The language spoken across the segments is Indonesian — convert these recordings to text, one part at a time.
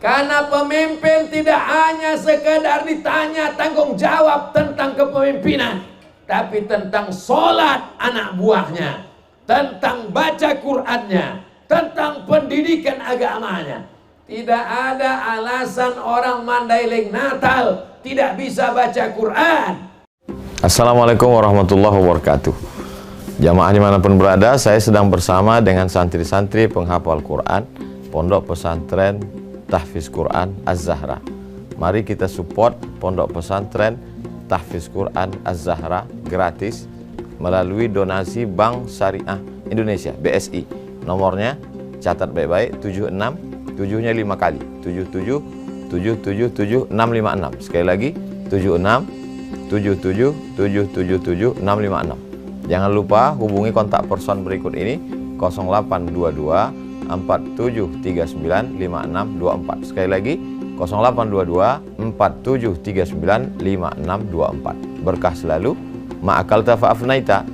Karena pemimpin tidak hanya sekedar ditanya tanggung jawab tentang kepemimpinan, tapi tentang sholat anak buahnya, tentang baca Qur'annya, tentang pendidikan agamanya. Tidak ada alasan orang Mandailing Natal tidak bisa baca Qur'an. Assalamualaikum warahmatullahi wabarakatuh. Jamaah dimanapun berada, saya sedang bersama dengan santri-santri penghafal Quran Pondok Pesantren Tahfiz Quran Az-Zahra. Mari kita support Pondok Pesantren Tahfiz Quran Az-Zahra gratis melalui donasi Bank Syariah Indonesia (BSI). Nomornya catat baik-baik, 76 7-nya 5 kali, 77 777 656. Sekali lagi, 76 77 777 656. Jangan lupa hubungi kontak person berikut ini, 0822 4739 5624. Sekali lagi, 0822 4739 5624. Berkah selalu, ma'akalta fa'afnaita.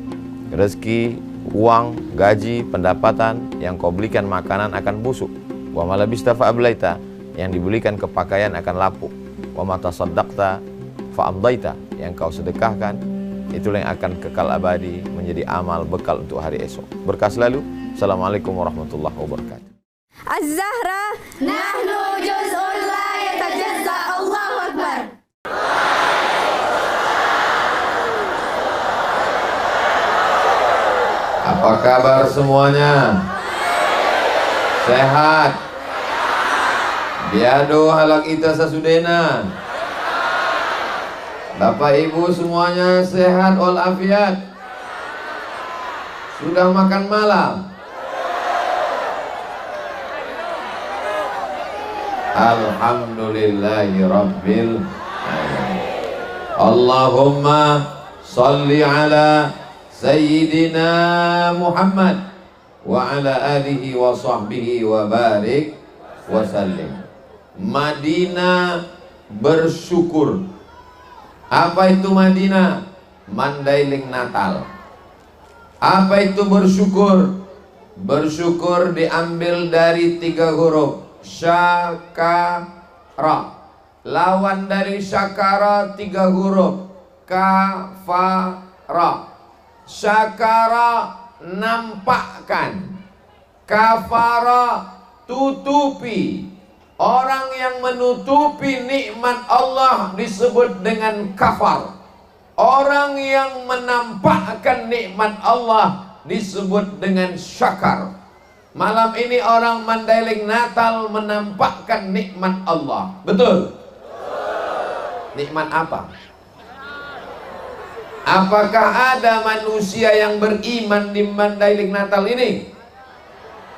Rezeki, uang, gaji, pendapatan yang kau belikan makanan akan busuk. Wa malabista fa'ablaita, yang dibelikan kepakaian akan lapuk. Wa mata saddaqta fa'amdaita, yang kau sedekahkan itulah yang akan kekal abadi menjadi amal bekal untuk hari esok. Berkah selalu. Assalamualaikum warahmatullahi wabarakatuh. Az-Zahra nahnu juz'un la yatajazza. Allahu Akbar. Apa kabar semuanya? Sehat? Biado halak ita sasudena. Bapak Ibu semuanya sehat walafiat? Sudah makan malam? Alhamdulillahi Rabbil Alamin. Allahumma salli ala Sayyidina Muhammad wa ala alihi wa sahbihi wa barik wa sallim. Madinah bersyukur. Apa itu Madinah? Mandailing Natal. Apa itu bersyukur? Bersyukur diambil dari 3 huruf. Syakara. Lawan dari syakara 3 huruf. Kafara. Syakara nampakkan. Kafara tutupi. Orang yang menutupi nikmat Allah disebut dengan kafar. Orang yang menampakkan nikmat Allah disebut dengan syakar. Malam ini orang Mandailing Natal menampakkan nikmat Allah. Betul? Nikmat apa? Apakah ada manusia yang beriman di Mandailing Natal ini?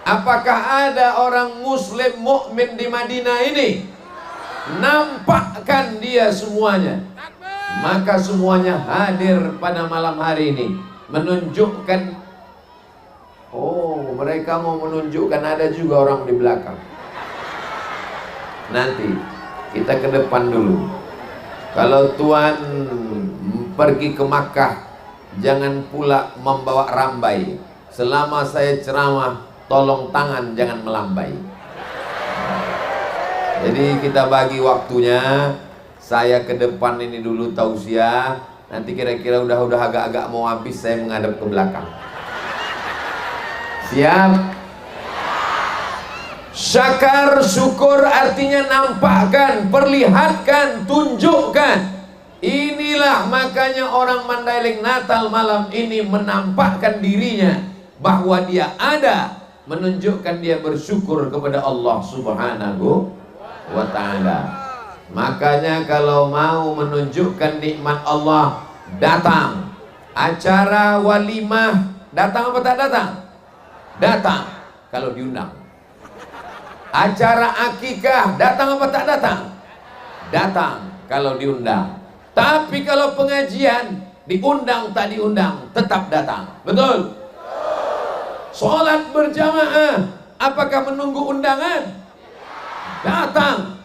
Apakah ada orang muslim mukmin di Madinah ini? Nampakkan dia semuanya. Maka semuanya hadir pada malam hari ini menunjukkan. Oh, mereka mau menunjukkan ada juga orang di belakang. Nanti kita ke depan dulu. Kalau Tuhan pergi ke Makkah, jangan pula membawa rambai. Selama saya ceramah, tolong tangan jangan melambai. Jadi kita bagi waktunya. Saya ke depan ini dulu tausiah. Nanti kira-kira udah agak-agak mau habis, saya menghadap ke belakang. Siap? Syakar, syukur artinya nampakkan, perlihatkan, tunjukkan. Inilah makanya orang Mandailing Natal malam ini menampakkan dirinya bahwa dia ada, menunjukkan dia bersyukur kepada Allah Subhanahu wa ta'ala. Makanya kalau mau menunjukkan nikmat Allah, datang. Acara walimah, datang apa tak datang? Datang kalau diundang. Acara akikah, datang apa tak datang? Datang kalau diundang. Tapi kalau pengajian, diundang tak diundang, tetap datang. Betul? Sholat berjamaah, apakah menunggu undangan? Datang.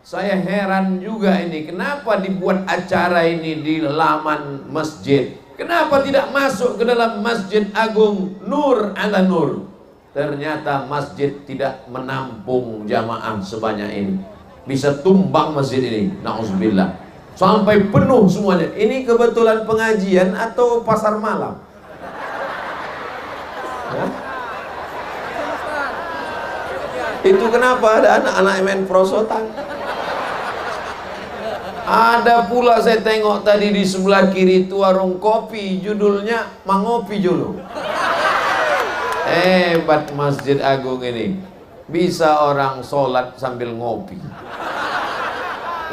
Saya heran juga ini, kenapa dibuat acara ini di laman masjid? Kenapa tidak masuk ke dalam Masjid Agung Nur ala Nur? Ternyata masjid tidak menampung jamaah sebanyak ini. Bisa tumbang masjid ini, na'udzubillah. Sampai penuh semuanya. Ini kebetulan pengajian atau pasar malam? Ya? Itu kenapa ada anak-anak main prosotan? Ada pula saya tengok tadi di sebelah kiri itu warung kopi, judulnya Mangopi Jolo. Hebat Masjid Agung ini. Bisa orang sholat sambil ngopi.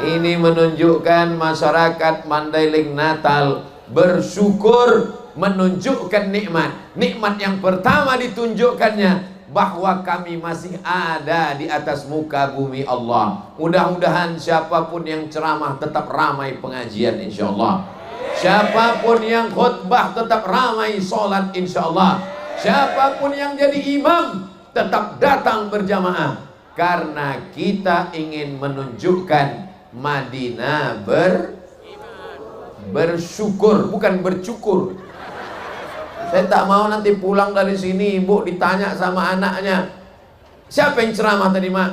Ini menunjukkan masyarakat Mandailing Natal bersyukur, menunjukkan nikmat. Nikmat yang pertama ditunjukkannya bahwa kami masih ada di atas muka bumi Allah. Mudah-mudahan siapapun yang ceramah tetap ramai pengajian insyaallah. Siapapun yang khutbah tetap ramai sholat insyaallah. Siapapun yang jadi imam tetap datang berjamaah, karena kita ingin menunjukkan Madinah bersyukur, bukan bercukur. Saya tak mau nanti pulang dari sini ibu ditanya sama anaknya, siapa yang ceramah tadi mak?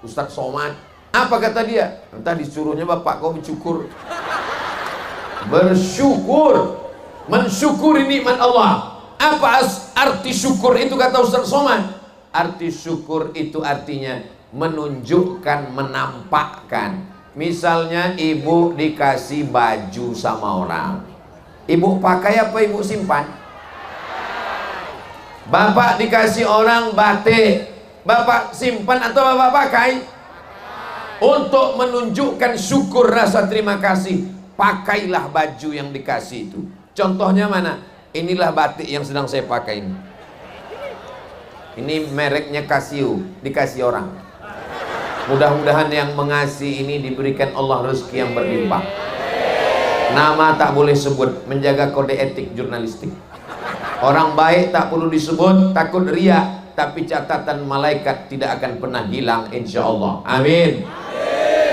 Ustadz Somad. Apa kata dia? Tadi disuruhnya bapak kau bersyukur. Bersyukur, mensyukuri nikmat Allah. Apa arti syukur itu kata Ustadz Somad? Arti syukur itu artinya menunjukkan, menampakkan. Misalnya ibu dikasih baju sama orang, ibu pakai apa ibu simpan? Bapak dikasih orang batik, bapak simpan atau bapak pakai? Untuk menunjukkan syukur rasa terima kasih, pakailah baju yang dikasih itu. Contohnya mana? Inilah batik yang sedang saya pakai ini. Ini mereknya Casio, dikasih orang. Mudah-mudahan yang mengasih ini diberikan Allah rezeki yang berlimpah. Nama tak boleh sebut, menjaga kode etik jurnalistik. Orang baik tak perlu disebut, takut riya. Tapi catatan malaikat tidak akan pernah hilang insyaallah. Amin.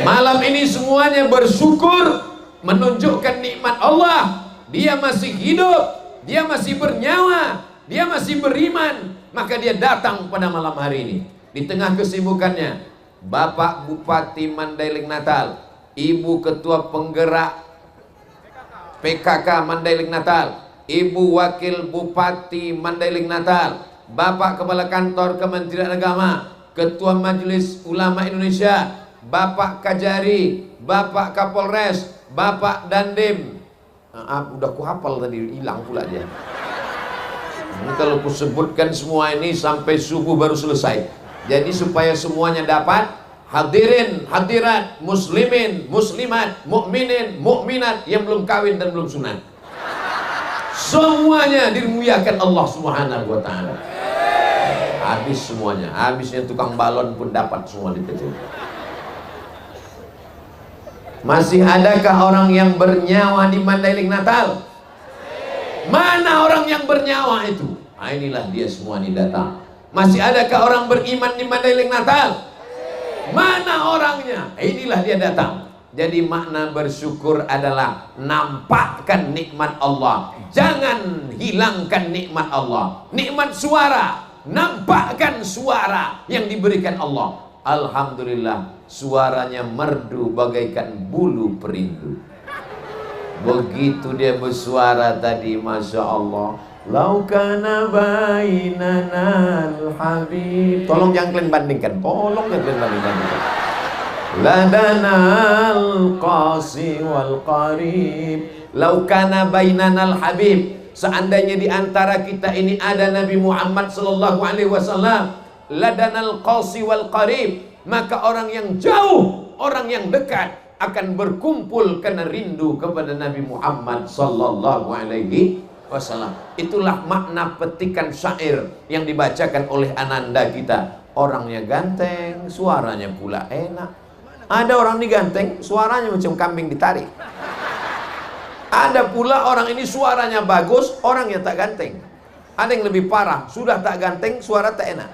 Malam ini semuanya bersyukur, menunjukkan nikmat Allah. Dia masih hidup, dia masih bernyawa, dia masih beriman. Maka dia datang pada malam hari ini. Di tengah kesibukannya, Bapak Bupati Mandailing Natal, Ibu Ketua Penggerak PKK Mandailing Natal, Ibu Wakil Bupati Mandailing Natal, Bapak Kepala Kantor Kementerian Agama, Ketua Majelis Ulama Indonesia, Bapak Kajari, Bapak Kapolres, Bapak Dandim. Udah kuhafal tadi, hilang pula dia. Ini kalau kusebutkan semua ini sampai subuh baru selesai. Jadi supaya semuanya dapat, hadirin, hadirat, muslimin, muslimat, mukminin, mukminat yang belum kawin dan belum sunat, semuanya dimuliakan Allah Subhanahu wa taala. Habis semuanya, habisnya tukang balon pun dapat semua dikecil. Masih adakah orang yang bernyawa di Mandailing Natal? Mana orang yang bernyawa itu? Nah, inilah dia semua ini datang. Masih adakah orang beriman di Mandailing Natal? Mana orangnya? Inilah dia datang. Jadi makna bersyukur adalah nampakkan nikmat Allah. Jangan hilangkan nikmat Allah. Nikmat suara, nampakkan suara yang diberikan Allah. Alhamdulillah, suaranya merdu bagaikan bulu perindu. Begitu dia bersuara tadi, Masya Allah. Lau kana bainana al-habib. Tolong jangan kalian bandingkan. Tolong jangan kalian bandingkan. Ladanal qasi wal qarib. Lau kana bainana al-habib. Seandainya di antara kita ini ada Nabi Muhammad sallallahu alaihi wasallam, ladanal qasi wal qarib, maka orang yang jauh, orang yang dekat akan berkumpul karena rindu kepada Nabi Muhammad sallallahu alaihi wasallam. Itulah makna petikan syair yang dibacakan oleh ananda kita. Orangnya ganteng, suaranya pula enak. Ada orang ini ganteng, suaranya macam kambing ditarik. Ada pula orang ini suaranya bagus, orangnya tak ganteng. Ada yang lebih parah, sudah tak ganteng, suara tak enak.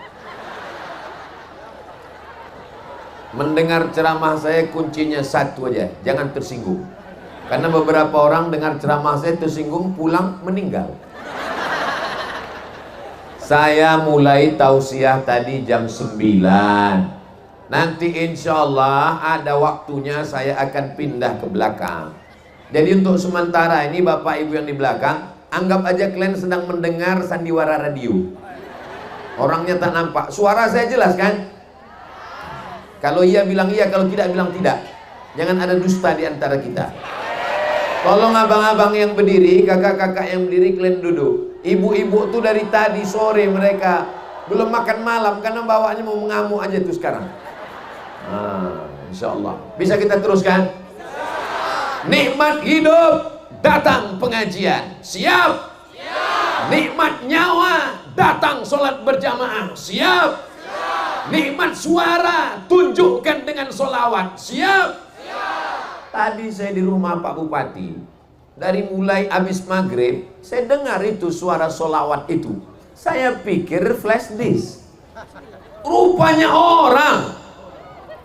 Mendengar ceramah saya kuncinya satu aja, jangan tersinggung. Karena beberapa orang dengar ceramah saya tersinggung, pulang meninggal. Saya mulai tausiah tadi jam 9. Nanti insya Allah ada waktunya saya akan pindah ke belakang. Jadi untuk sementara ini Bapak Ibu yang di belakang, anggap aja kalian sedang mendengar sandiwara radio. Orangnya tak nampak, suara saya jelas kan? Kalau iya bilang iya, kalau tidak bilang tidak. Jangan ada dusta di antara kita. Tolong abang-abang yang berdiri, kakak-kakak yang berdiri, kalian duduk. Ibu-ibu tuh dari tadi sore mereka belum makan malam karena bawaannya mau mengamuk aja tuh sekarang. Insya Allah bisa kita teruskan. Nikmat hidup datang pengajian, siap? Nikmat nyawa datang sholat berjamaah, siap? Nikmat suara tunjukkan dengan sholawat, siap? Tadi saya di rumah Pak Bupati, dari mulai habis maghrib saya dengar itu suara sholawat itu. Saya pikir flash disk, rupanya orang.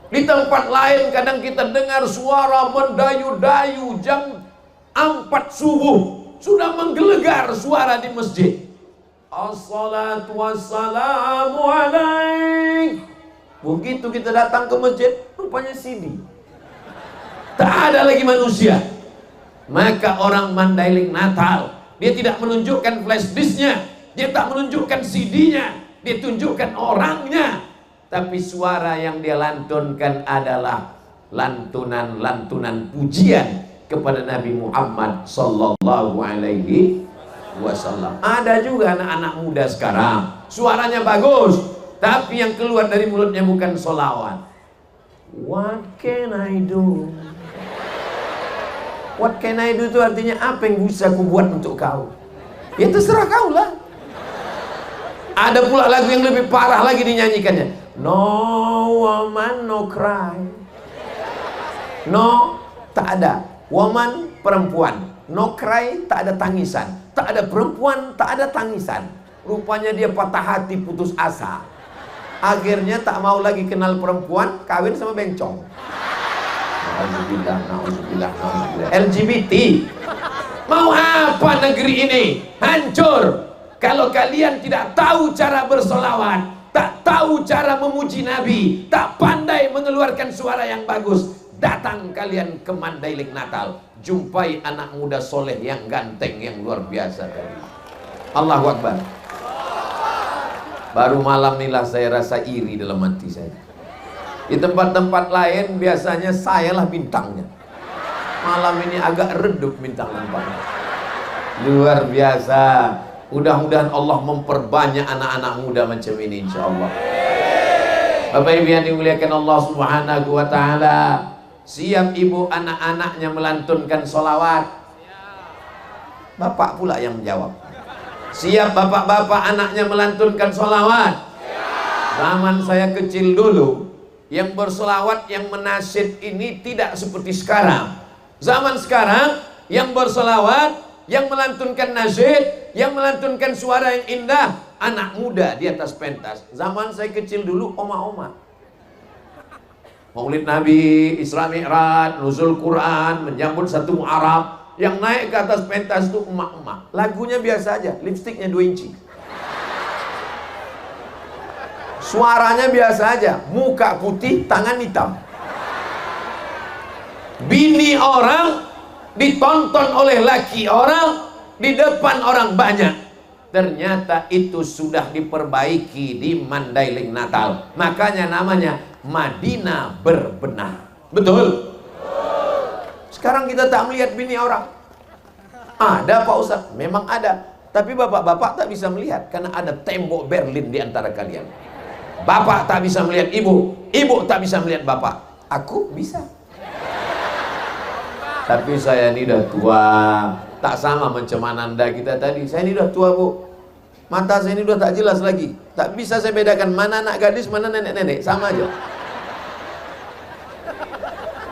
Di tempat lain kadang kita dengar suara mendayu-dayu jam 4 subuh sudah menggelegar suara di masjid. Assalatu wassalamu alaik. Begitu kita datang ke masjid, rupanya CD. Tak ada lagi manusia. Maka orang Mandailing Natal, dia tidak menunjukkan flash disknya, dia tak menunjukkan CD-nya, dia tunjukkan orangnya. Tapi suara yang dia lantunkan adalah lantunan-lantunan pujian kepada Nabi Muhammad sallallahu alaihi wasallam. Ada juga anak-anak muda sekarang, suaranya bagus, tapi yang keluar dari mulutnya bukan sholawat. What can I do? What can I do itu artinya apa yang bisa ku buat untuk kau? Ya terserah kau lah. Ada pula lagu yang lebih parah lagi dinyanyikannya. No woman no cry. No, tak ada. Woman, perempuan. No cry, tak ada tangisan. Tak ada perempuan, tak ada tangisan. Rupanya dia patah hati, putus asa. Akhirnya tak mau lagi kenal perempuan, kawin sama bencong. Nauzubillah, nauzubillah, nauzubillah. LGBT. Mau apa negeri ini? Hancur. Kalau kalian tidak tahu cara bersolawat, tak tahu cara memuji Nabi, tak pandai mengeluarkan suara yang bagus, datang kalian ke Mandailing Natal, jumpai anak muda soleh yang ganteng, yang luar biasa tadi. Allahu Akbar. Baru malam inilah saya rasa iri dalam hati saya. Di tempat-tempat lain biasanya sayalah bintangnya. Malam ini agak redup bintang-bintangnya. Luar biasa. Mudah-mudahan Allah memperbanyak anak-anak muda macam ini insyaallah. Bapak Ibu yang dimuliakan Allah Subhanahu wa taala, siap ibu anak-anaknya melantunkan sholawat? Bapak pula yang menjawab. Siap bapak-bapak anaknya melantunkan sholawat? Zaman saya kecil dulu, yang bersolawat, yang menasyid ini tidak seperti sekarang. Zaman sekarang yang bersolawat, yang melantunkan nasyid, yang melantunkan suara yang indah, anak muda di atas pentas. Zaman saya kecil dulu, oma-oma. Maulid Nabi, Isra Mi'raj, nuzul Quran, menyambut 1 Muharram. Yang naik ke atas pentas itu emak-emak. Lagunya biasa aja, lipstiknya 2 inci. Suaranya biasa aja, muka putih, tangan hitam. Bini orang ditonton oleh laki orang di depan orang banyak. Ternyata itu sudah diperbaiki di Mandailing Natal. Makanya namanya Madinah berbenah. Betul? Sekarang kita tak melihat bini orang. Ada Pak Ustaz? Memang ada. Tapi bapak-bapak tak bisa melihat karena ada tembok Berlin di antara kalian. Bapak tak bisa melihat ibu, ibu tak bisa melihat bapak. Aku bisa. Tapi saya ini udah tua, tak sama macam Ananda kita tadi. Saya ini udah tua bu, mata saya ini udah tak jelas lagi. Tak bisa saya bedakan mana anak gadis, mana nenek-nenek, sama aja.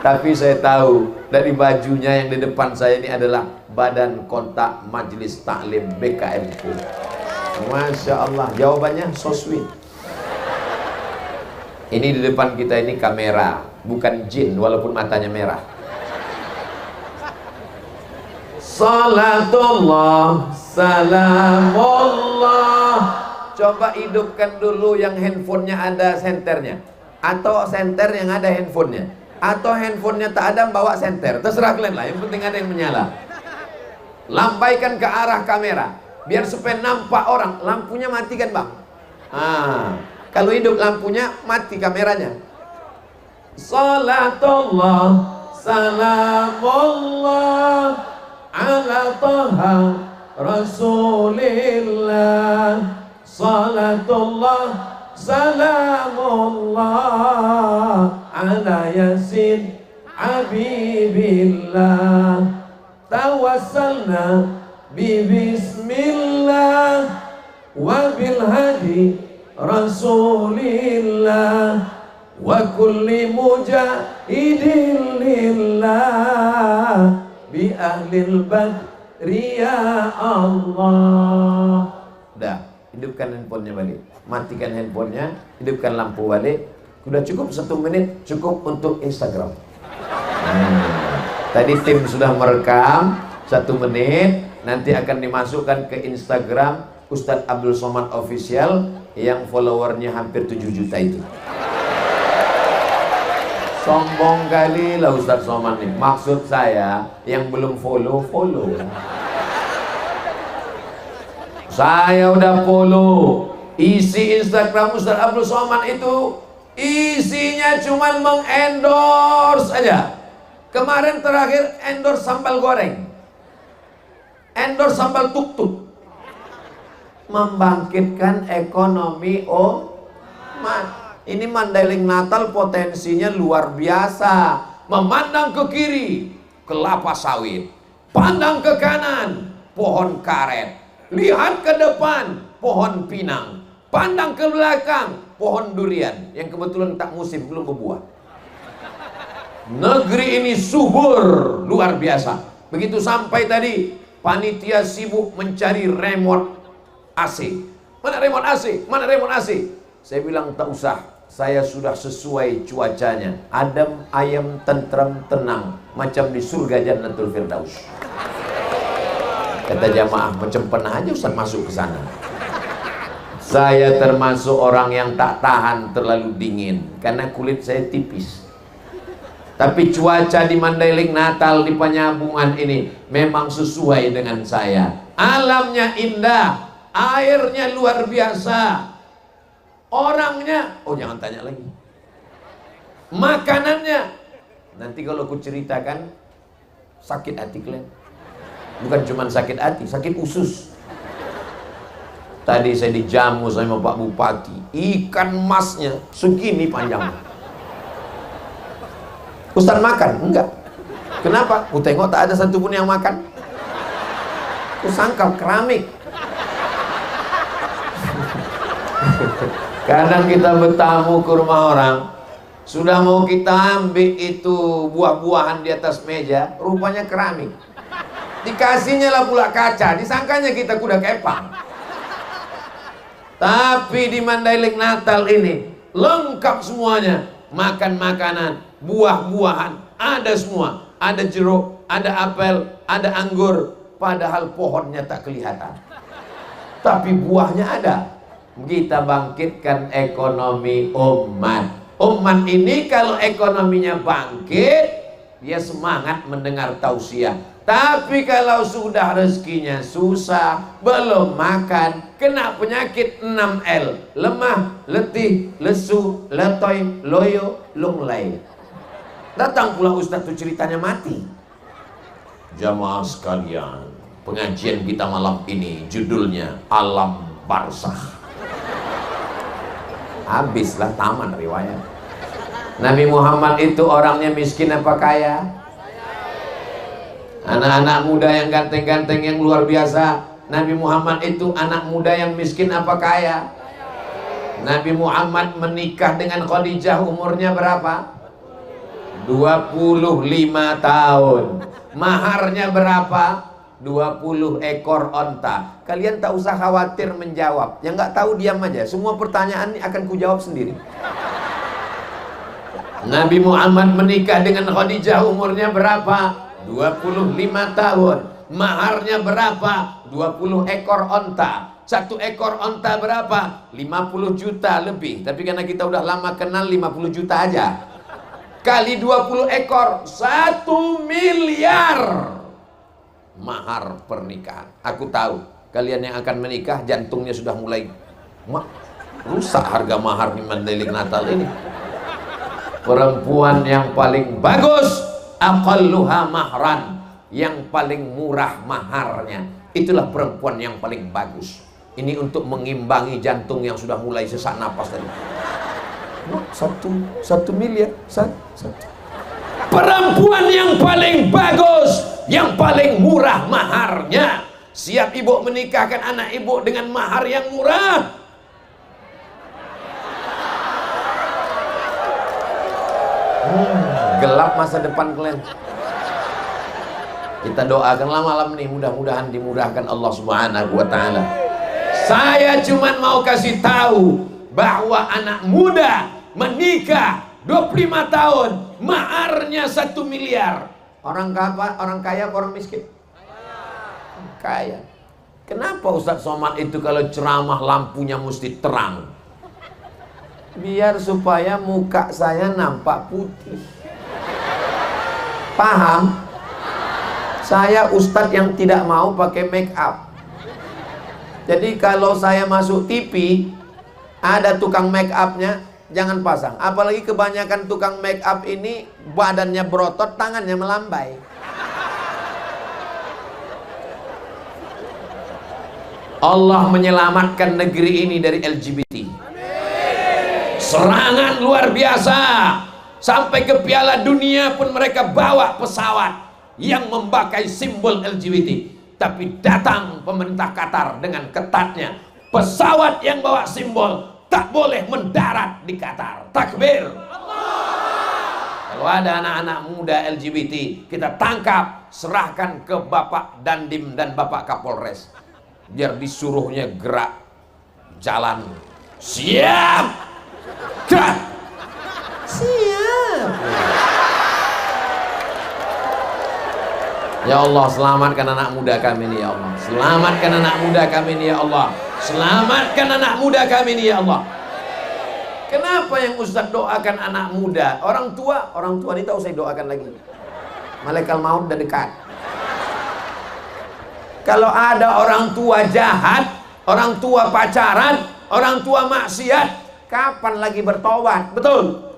Tapi saya tahu dari bajunya yang di depan saya ini adalah Badan Kontak Majelis Taklim BKMP. Masya Allah, jawabannya so sweet. Ini di depan kita ini kamera, bukan jin walaupun matanya merah. Salatullah, salamullah Coba hidupkan dulu yang handphonenya ada senternya, atau senter yang ada handphonenya, atau handphonenya tak ada bawa senter, terserah kalian lah, yang penting ada yang menyala. Lambaikan ke arah kamera biar supaya nampak orang. Lampunya mati kan bang? Kalau hidup lampunya mati kameranya. Salatullah salamullah ala taha rasulillah. Salatullah salamullah ala yasin habibillah. Tawassalna bismillah wa bil hadi rasulillah wa kulli mujahidin lillah bi ahlil badri ya Allah. Udah, hidupkan handphonenya balik, matikan handphonenya, hidupkan lampu balik. Udah cukup 1 menit, cukup untuk Instagram. Tadi tim sudah merekam 1 menit, nanti akan dimasukkan ke Instagram Ustadz Abdul Somad Official yang followernya hampir 7 juta itu. Sombong kali lah Ustadz Somad nih. Maksud saya yang belum follow. Saya udah follow. Isi Instagram Ustadz Abdul Somad itu isinya cuman mengendorse aja. Kemarin terakhir endorse sambal goreng, endorse sambal tuk-tuk. Membangkitkan ekonomi umat. Ini Mandailing Natal potensinya luar biasa. Memandang ke kiri, kelapa sawit. Pandang ke kanan, pohon karet. Lihat ke depan, pohon pinang. Pandang ke belakang, pohon durian yang kebetulan tak musim, belum berbuah. Negeri ini subur luar biasa. Begitu sampai tadi, panitia sibuk mencari remote AC. Mana remote AC? Mana remote AC? Saya bilang tak usah, saya sudah sesuai cuacanya. Adem, ayem, tentram, tenang, macam di surga Jannatul Firdaus. Kata jamaah, macam pernah aja Ustaz masuk ke sana. Saya termasuk orang yang tak tahan terlalu dingin karena kulit saya tipis. Tapi cuaca di Mandailing Natal di Penyambungan ini memang sesuai dengan saya. Alamnya indah, airnya luar biasa, orangnya, oh jangan tanya lagi. Makanannya, nanti kalau aku ceritakan sakit hati kalian. Bukan cuma sakit hati, sakit usus. Tadi saya dijamu sama Pak Bupati, ikan masnya segini panjang. Ustaz makan? Enggak. Kenapa? Ku tengok tak ada satupun yang makan. Ku sangkal keramik. Kadang kita bertamu ke rumah orang, sudah mau kita ambil itu buah-buahan di atas meja, rupanya keramik. Dikasihnya lah pula kaca, disangkanya kita kuda kepang. Tapi di Mandailing Natal ini lengkap semuanya. Makan makanan, buah-buahan, ada semua. Ada jeruk, ada apel, ada anggur. Padahal pohonnya tak kelihatan, tapi buahnya ada. Kita bangkitkan ekonomi umat. Umat ini kalau ekonominya bangkit, dia semangat mendengar tausiah. Tapi kalau sudah rezekinya susah, belum makan, kena penyakit 6L, lemah, letih, lesu, letoy, loyo, lunglai. Datang pula Ustaz tuh ceritanya mati. Jamaah sekalian, pengajian kita malam ini judulnya Alam Barzakh. Habislah taman riwayat. Nabi Muhammad itu orangnya miskin apa kaya? Anak-anak muda yang ganteng-ganteng yang luar biasa. Nabi Muhammad itu anak muda yang miskin apa kaya? Nabi Muhammad menikah dengan Khadijah umurnya berapa? 25 tahun. Maharnya berapa? 20 ekor onta. Kalian tak usah khawatir menjawab. Yang nggak tahu diam aja. Semua pertanyaan ini akan kujawab sendiri. Nabi Muhammad menikah dengan Khadijah umurnya berapa? 25 tahun. Maharnya berapa? 20 ekor onta. Satu ekor onta berapa? 50 juta lebih. Tapi karena kita udah lama kenal, 50 juta aja. Kali 20 ekor, 1 miliar mahar pernikahan. Aku tahu kalian yang akan menikah jantungnya sudah mulai rusak harga mahar di Mandailing Natal ini. Perempuan yang paling bagus, aqalluha mahran, yang paling murah maharnya, itulah perempuan yang paling bagus. Ini untuk mengimbangi jantung yang sudah mulai sesak napas tadi. 1 miliar. Perempuan yang paling bagus, yang paling murah maharnya. Siap ibu menikahkan anak ibu dengan mahar yang murah? Gelap masa depan kalian. Kita doakanlah malam ini, mudah-mudahan dimudahkan Allah Subhanahu wa ta'ala. Saya cuma mau kasih tahu bahwa anak muda menikah 25 tahun, maharnya 1 miliar. Orang kaya apa orang miskin? Kaya. Kenapa Ustadz Somad itu kalau ceramah lampunya mesti terang? Biar supaya muka saya nampak putih. Paham? Saya ustadz yang tidak mau pakai make up. Jadi kalau saya masuk TV, ada tukang make upnya, jangan pasang. Apalagi kebanyakan tukang make up ini badannya berotot, tangannya melambai. Allah menyelamatkan negeri ini dari LGBT. Serangan luar biasa. Sampai ke Piala Dunia pun mereka bawa pesawat yang memakai simbol LGBT. Tapi datang pemerintah Qatar dengan ketatnya, pesawat yang bawa simbol tak boleh mendarat di Qatar. Takbir. Kalau ada anak-anak muda LGBT, kita tangkap, serahkan ke Bapak Dandim dan Bapak Kapolres, biar disuruhnya gerak jalan. Siap, gerak. Siap. Ya Allah, selamatkan anak muda kami ini ya Allah. Selamatkan anak muda kami ini ya Allah. Selamatkan anak muda kami ini ya Allah. Kenapa yang Ustaz doakan anak muda? Orang tua ini tak usah doakan lagi. Malaikat maut udah dekat. Kalau ada orang tua jahat, orang tua pacaran, orang tua maksiat, kapan lagi bertobat? Betul?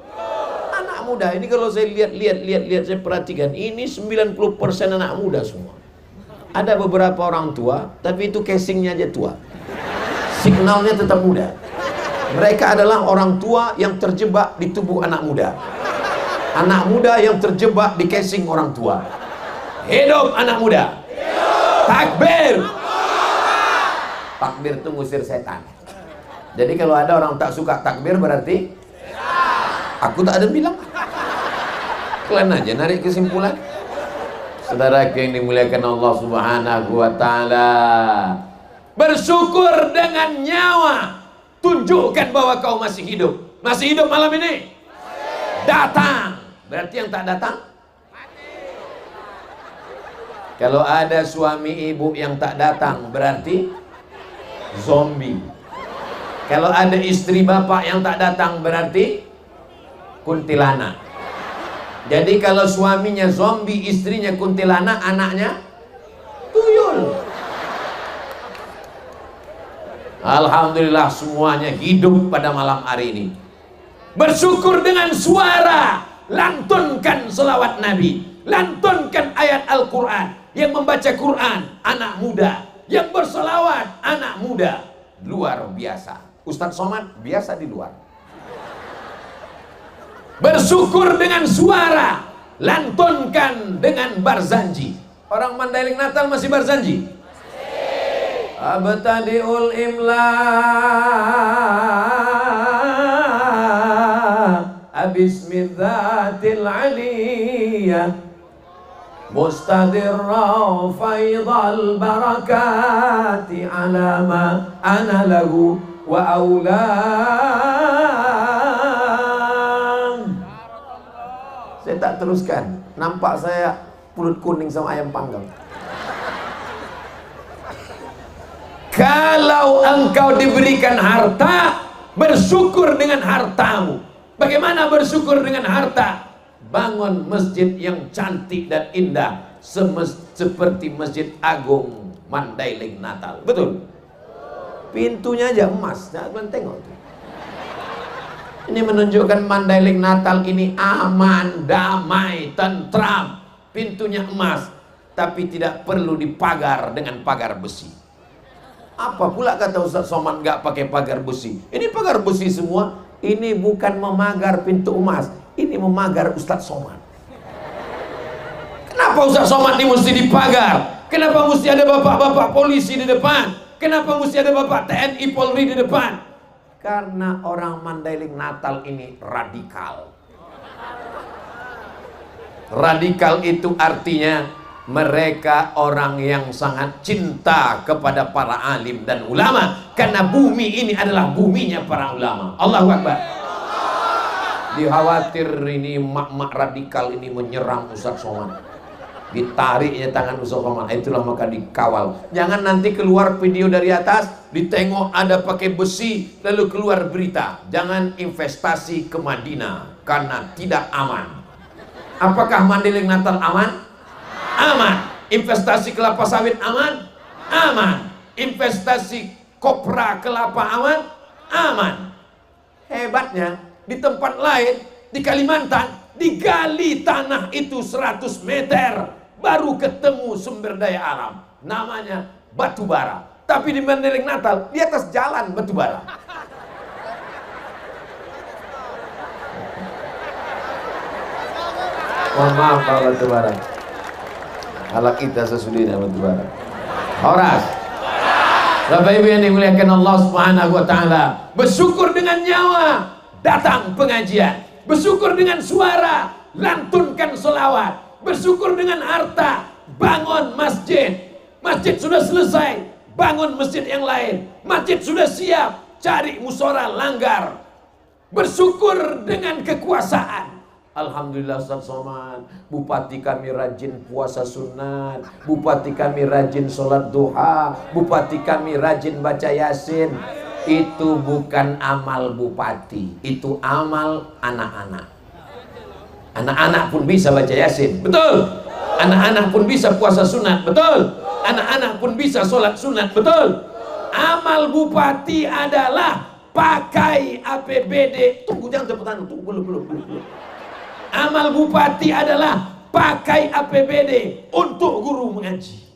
Anak muda ini kalau saya lihat, saya perhatikan, ini 90% anak muda semua. Ada beberapa orang tua, tapi itu casingnya aja tua. Signalnya tetap muda. Mereka adalah orang tua yang terjebak di tubuh anak muda. Anak muda yang terjebak di casing orang tua. Hidup anak muda. Takbir. Takbir itu ngusir setan. Jadi kalau ada orang tak suka takbir berarti aku tak ada bilang. Kalian aja narik kesimpulan. Saudara yang dimuliakan Allah Subhanahu wa ta'ala, bersyukur dengan nyawa. Tunjukkan bahwa kau masih hidup. Masih hidup malam ini? Datang. Berarti yang tak datang? Kalau ada suami ibu yang tak datang, berarti zombie. Kalau ada istri bapak yang tak datang, berarti kuntilanak. Jadi kalau suaminya zombie, istrinya kuntilanak, anaknya tuyul. Alhamdulillah semuanya hidup pada malam hari ini. Bersyukur dengan suara. Lantunkan selawat Nabi, lantunkan ayat Al-Quran. Yang membaca Quran anak muda, yang berselawat anak muda. Luar biasa. Ustadz Somad biasa di luar. Bersyukur dengan suara. Lantunkan dengan barzanji. Orang Mandailing Natal masih barzanji? Abtadi'ul imla Bismidzatil aliyah Mustadirra faidal barakati ala ma ana lahu wa aulam. Saya tak teruskan. Nampak saya pulut kuning sama ayam panggang. Kalau engkau diberikan harta, bersyukur dengan hartamu. Bagaimana bersyukur dengan harta? Bangun masjid yang cantik dan indah seperti Masjid Agung Mandailing Natal. Betul? Pintunya aja emas. Jangan tengok. Ini menunjukkan Mandailing Natal ini aman, damai, tentram. Pintunya emas, tapi tidak perlu dipagar dengan pagar besi. Apa pula kata Ustaz Somad nggak pakai pagar besi? Ini pagar besi semua. Ini bukan memagar pintu emas, ini memagar Ustaz Somad. Kenapa Ustaz Somad ini mesti dipagar? Kenapa mesti ada bapak-bapak polisi di depan? Kenapa mesti ada bapak TNI Polri di depan? Karena orang Mandailing Natal ini radikal. Radikal itu artinya mereka orang yang sangat cinta kepada para alim dan ulama, karena bumi ini adalah buminya para ulama. Allahu Akbar. Dikhawatir ini mak-mak radikal ini menyerang Ustaz Somad, ditariknya tangan Ustaz Somad, itulah maka dikawal. Jangan nanti keluar video dari atas, ditengok ada pakai besi, lalu keluar berita, jangan investasi ke Madinah karena tidak aman. Apakah Mandailing Natal aman? Aman. Investasi kelapa sawit aman? Aman. Investasi kopra kelapa aman? Aman. Hebatnya di tempat lain, di Kalimantan, digali tanah itu 100 meter baru ketemu sumber daya alam, namanya batu bara. Tapi di Mandailing Natal di atas jalan batu bara. Mohon maaf Pak batu bara, kalau kita sesudahnya batu bara. Horas. Bapak Ibu yang dimuliakan Allah Subhanahu wa taala, bersyukur dengan nyawa datang pengajian, bersyukur dengan suara lantunkan selawat, bersyukur dengan harta bangun masjid. Masjid sudah selesai, bangun masjid yang lain. Masjid sudah siap, cari musyawarah langgar. Bersyukur dengan kekuasaan. Alhamdulillah Ustaz Somad, bupati kami rajin puasa sunat, bupati kami rajin sholat duha, bupati kami rajin baca yasin. Itu bukan amal bupati, itu amal anak-anak. Anak-anak pun bisa baca yasin, betul. Anak-anak pun bisa puasa sunat, betul. Anak-anak pun bisa sholat sunat, betul. Amal bupati adalah pakai APBD. Tunggu, jangan tepuk tangan, tunggu, belum. Amal bupati adalah pakai APBD untuk guru mengaji.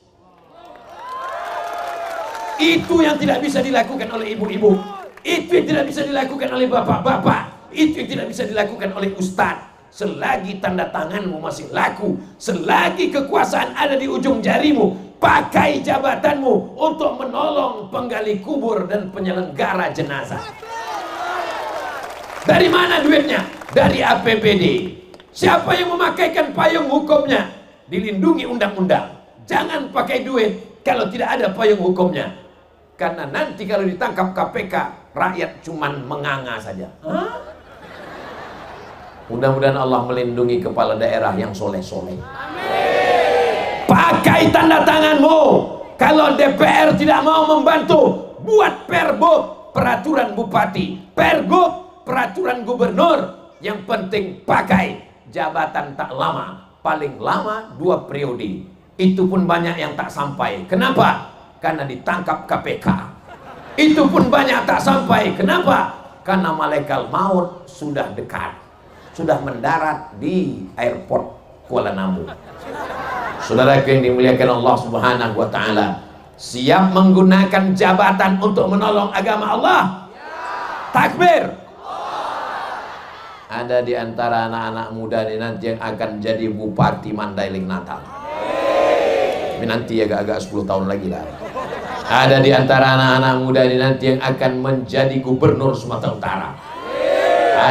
Itu yang tidak bisa dilakukan oleh ibu-ibu, itu yang tidak bisa dilakukan oleh bapak-bapak, itu yang tidak bisa dilakukan oleh ustadz. Selagi tanda tanganmu masih laku, selagi kekuasaan ada di ujung jarimu, pakai jabatanmu untuk menolong penggali kubur dan penyelenggara jenazah. Dari mana duitnya? Dari APBD. Siapa yang memakaikan payung hukumnya? Dilindungi undang-undang. Jangan pakai duit kalau tidak ada payung hukumnya. Karena nanti kalau ditangkap KPK, rakyat cuman menganga saja. Mudah-mudahan Allah melindungi kepala daerah yang soleh-soleh. Pakai tanda tanganmu. Kalau DPR tidak mau membantu, buat Pergub, peraturan bupati, Pergub, peraturan gubernur. Yang penting pakai. Jabatan tak lama, paling lama 2 periode. Itu pun banyak yang tak sampai. Kenapa? Karena ditangkap KPK. Itu pun banyak tak sampai. Kenapa? Karena malaikat maut sudah dekat, sudah mendarat di airport Kuala Namu. Saudara yang dimuliakan Allah Subhanahu wa taala, siap menggunakan jabatan untuk menolong agama Allah? Takbir. Ada di antara anak-anak muda ini nanti yang akan jadi bupati Mandailing Natal. Tapi nanti agak-agak 10 tahun lagi lah. Ada di antara anak-anak muda ini nanti yang akan menjadi gubernur Sumatera Utara.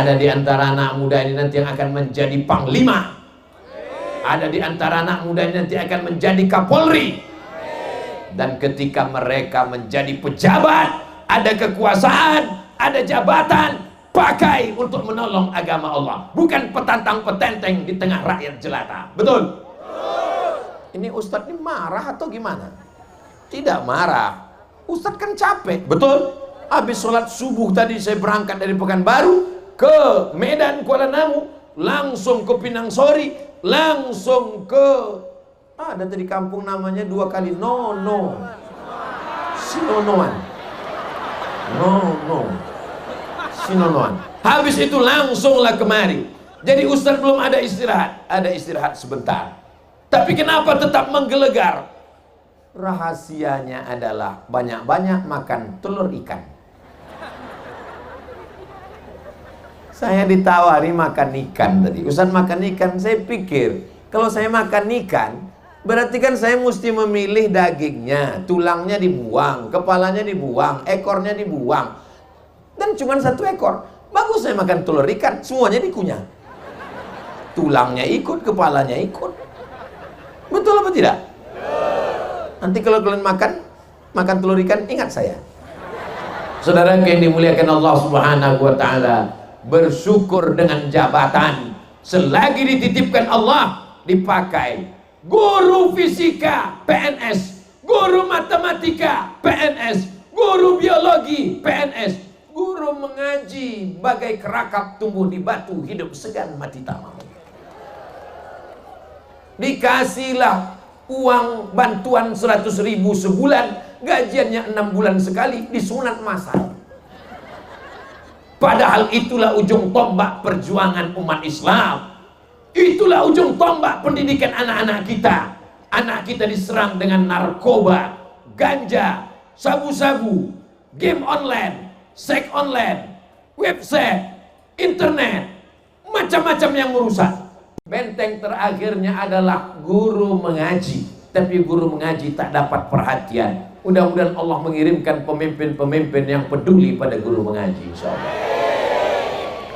Ada di antara anak muda ini nanti yang akan menjadi panglima. Ada di antara anak muda ini nanti akan menjadi Kapolri. Dan ketika mereka menjadi pejabat, ada kekuasaan, ada jabatan, pakai untuk menolong agama Allah, bukan petantang petenteng di tengah rakyat jelata. Betul? Ini Ustadz ini marah atau gimana? Tidak marah. Ustaz kan capek, betul? Habis sholat subuh tadi saya berangkat dari Pekanbaru ke Medan Kuala Namu, langsung ke Pinang Sori, langsung ke ada tadi kampung namanya 2 kali Nono, Sinonoan, Sinonoan. Habis itu langsunglah kemari. Jadi Ustaz belum ada istirahat sebentar. Tapi kenapa tetap menggelegar? Rahasianya adalah banyak-banyak makan telur ikan. Saya ditawari makan ikan tadi. Ustaz makan ikan, saya pikir kalau saya makan ikan, berarti kan saya mesti memilih dagingnya, tulangnya dibuang, kepalanya dibuang, ekornya dibuang. Dan cuma 1 ekor. Bagus saya makan telur ikan, semuanya dikunyah. Tulangnya ikut, kepalanya ikut. Betul apa tidak? Nanti kalau kalian makan telur ikan, ingat saya. Saudara yang dimuliakan Allah Subhanahu wa taala, bersyukur dengan jabatan selagi dititipkan Allah dipakai. Guru fisika PNS, guru matematika PNS, guru biologi PNS, guru mengaji bagai kerakap tumbuh di batu, hidup segan mati tak mau. Dikasihlah uang bantuan 100.000 sebulan, gajiannya 6 bulan sekali, disunat masal. Padahal itulah ujung tombak perjuangan umat Islam. Itulah ujung tombak pendidikan anak-anak kita. Anak kita diserang dengan narkoba, ganja, sabu-sabu, game online, seks online, website, internet, macam-macam yang merusak. Benteng terakhirnya adalah guru mengaji. Tapi guru mengaji tak dapat perhatian. Mudah-mudahan Allah mengirimkan pemimpin-pemimpin yang peduli pada guru mengaji, insyaallah.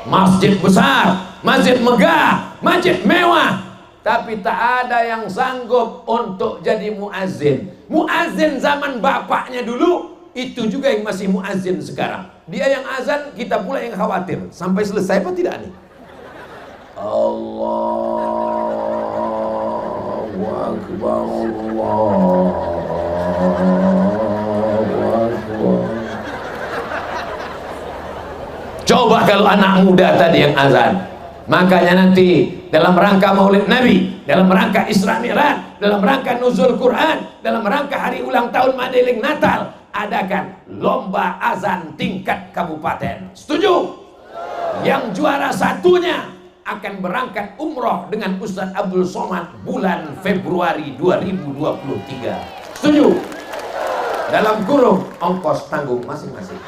Masjid besar, masjid megah, masjid mewah, tapi tak ada yang sanggup untuk jadi muazzin. Muazzin zaman bapaknya dulu, itu juga yang masih muazzin sekarang. Dia yang azan, kita pula yang khawatir. Sampai selesai apa tidak nih? Allahu Akbar, Allahu Akbar. Coba kalau anak muda tadi yang azan. Makanya nanti dalam rangka Maulid Nabi, dalam rangka Isra Mi'raj, dalam rangka Nuzul Quran, dalam rangka hari ulang tahun Mandailing Natal, adakan lomba azan tingkat kabupaten. Setuju? Yang juara satunya akan berangkat umroh dengan Ustaz Abdul Somad bulan Februari 2023. Setuju? Dalam kurung ongkos tanggung masing-masing.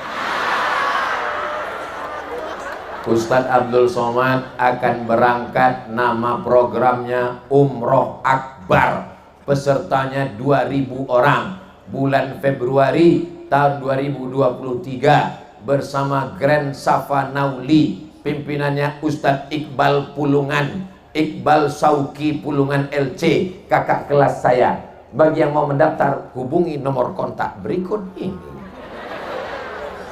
Ustaz Abdul Somad akan berangkat, nama programnya Umroh Akbar. Pesertanya 2.000 orang. Bulan Februari tahun 2023 bersama Grand Safa Nauli. Pimpinannya Ustadz Iqbal Pulungan, Iqbal Sauki Pulungan LC, kakak kelas saya. Bagi yang mau mendaftar, hubungi nomor kontak berikut ini.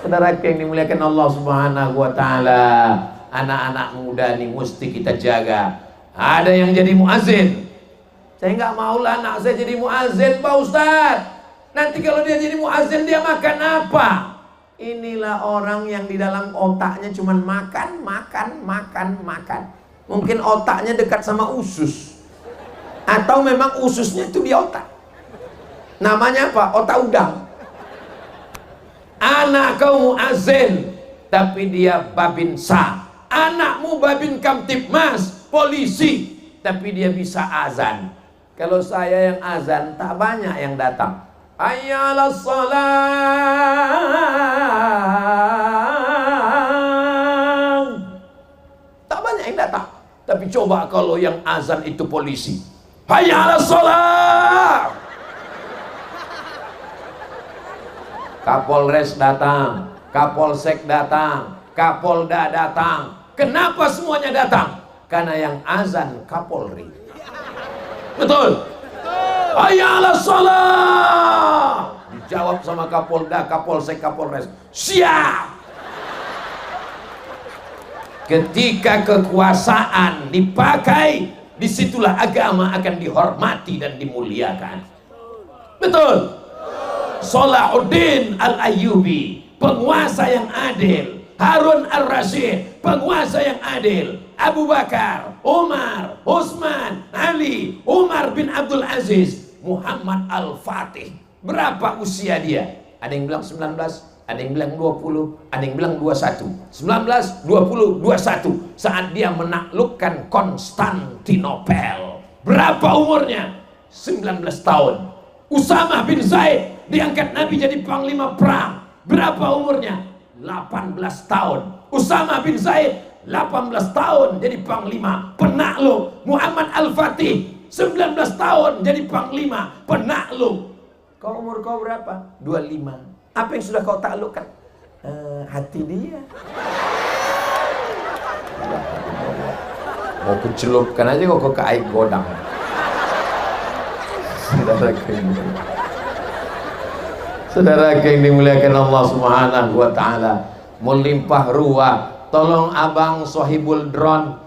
Saudara yang dimuliakan Allah Subhanahu wa taala, anak-anak muda ini mesti kita jaga. Ada yang jadi muazzin. Saya nggak mau lah anak saya jadi muazzin, Pak Ustadz. Nanti kalau dia jadi muazzin, dia makan apa? Inilah orang yang di dalam otaknya cuman makan. Mungkin otaknya dekat sama usus. Atau memang ususnya itu di otak. Namanya apa? Otak udang. Anak kau muazzin, tapi dia babinsa. Anakmu babin kamtibmas, polisi, tapi dia bisa azan. Kalau saya yang azan, tak banyak yang datang. Hayya 'alas shalah. Tak banyak yang datang. Tapi coba kalau yang azan itu polisi. Hayya 'alas shalah. Kapolres datang, Kapolsek datang, Kapolda datang. Kenapa semuanya datang? Karena yang azan Kapolri. Betul? Hayya 'alas shalah. Dijawab sama Kapolda, Kapolsek, Kapolres. Siap. Ketika kekuasaan dipakai, disitulah agama akan dihormati dan dimuliakan. Betul? Salahuddin Al-Ayyubi, penguasa yang adil. Harun Ar-Rasyid, penguasa yang adil. Abu Bakar, Umar, Utsman, Ali, Umar bin Abdul Aziz, Muhammad Al-Fatih. Berapa usia dia? Ada yang bilang 19, ada yang bilang 20, ada yang bilang 21. 19, 20, 21. Saat dia menaklukkan Konstantinopel. Berapa umurnya? 19 tahun. Usamah bin Zaid diangkat Nabi jadi panglima perang. Berapa umurnya? 18 tahun. Usamah bin Zaid 18 tahun jadi panglima penakluk. Muhammad Al-Fatih 19 tahun jadi panglima penakluk. Kau umur kau berapa? 25. Apa yang sudah kau taklukkan? Hati dia. Mau kucelupkan aja kok ke air godang. Saudara yang dimuliakan Allah Subhanahu wa taala, melimpah ruah. Tolong abang sohibul drone,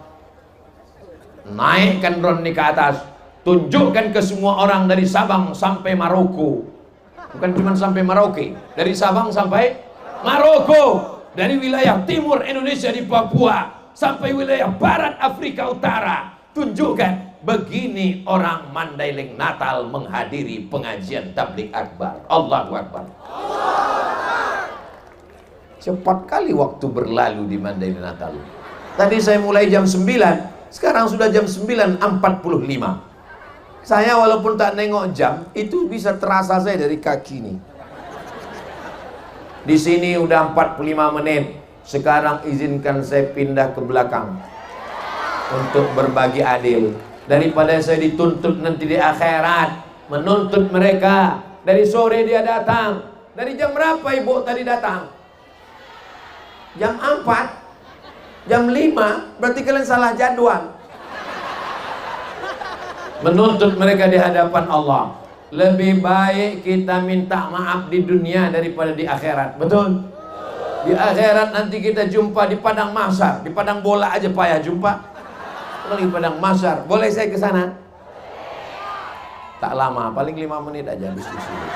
naikkan drone ini ke atas, tunjukkan ke semua orang dari Sabang sampai Maroko. Bukan cuma sampai Merauke, dari Sabang sampai Maroko, dari wilayah timur Indonesia di Papua sampai wilayah barat Afrika Utara. Tunjukkan begini orang Mandailing Natal menghadiri pengajian tabligh akbar. Allahu Akbar. Cepat kali waktu berlalu di Mandailing Natal. Tadi saya mulai jam 9, sekarang sudah jam 9.45. Saya walaupun tak nengok jam, itu bisa terasa saya dari kaki nih. Di sini udah 45 menit. Sekarang izinkan saya pindah ke belakang untuk berbagi adil. Daripada saya dituntut nanti di akhirat, menuntut mereka. Dari sore dia datang. Dari jam berapa ibu tadi datang? Jam 4, jam 5, berarti kalian salah jadwal. Menuntut mereka di hadapan Allah. Lebih baik kita minta maaf di dunia daripada di akhirat. Betul? Di akhirat nanti kita jumpa di padang mahsyar. Di padang bola aja payah jumpa. Kalau di padang mahsyar, boleh saya ke sana? Tak lama, paling 5 menit aja habis di sini.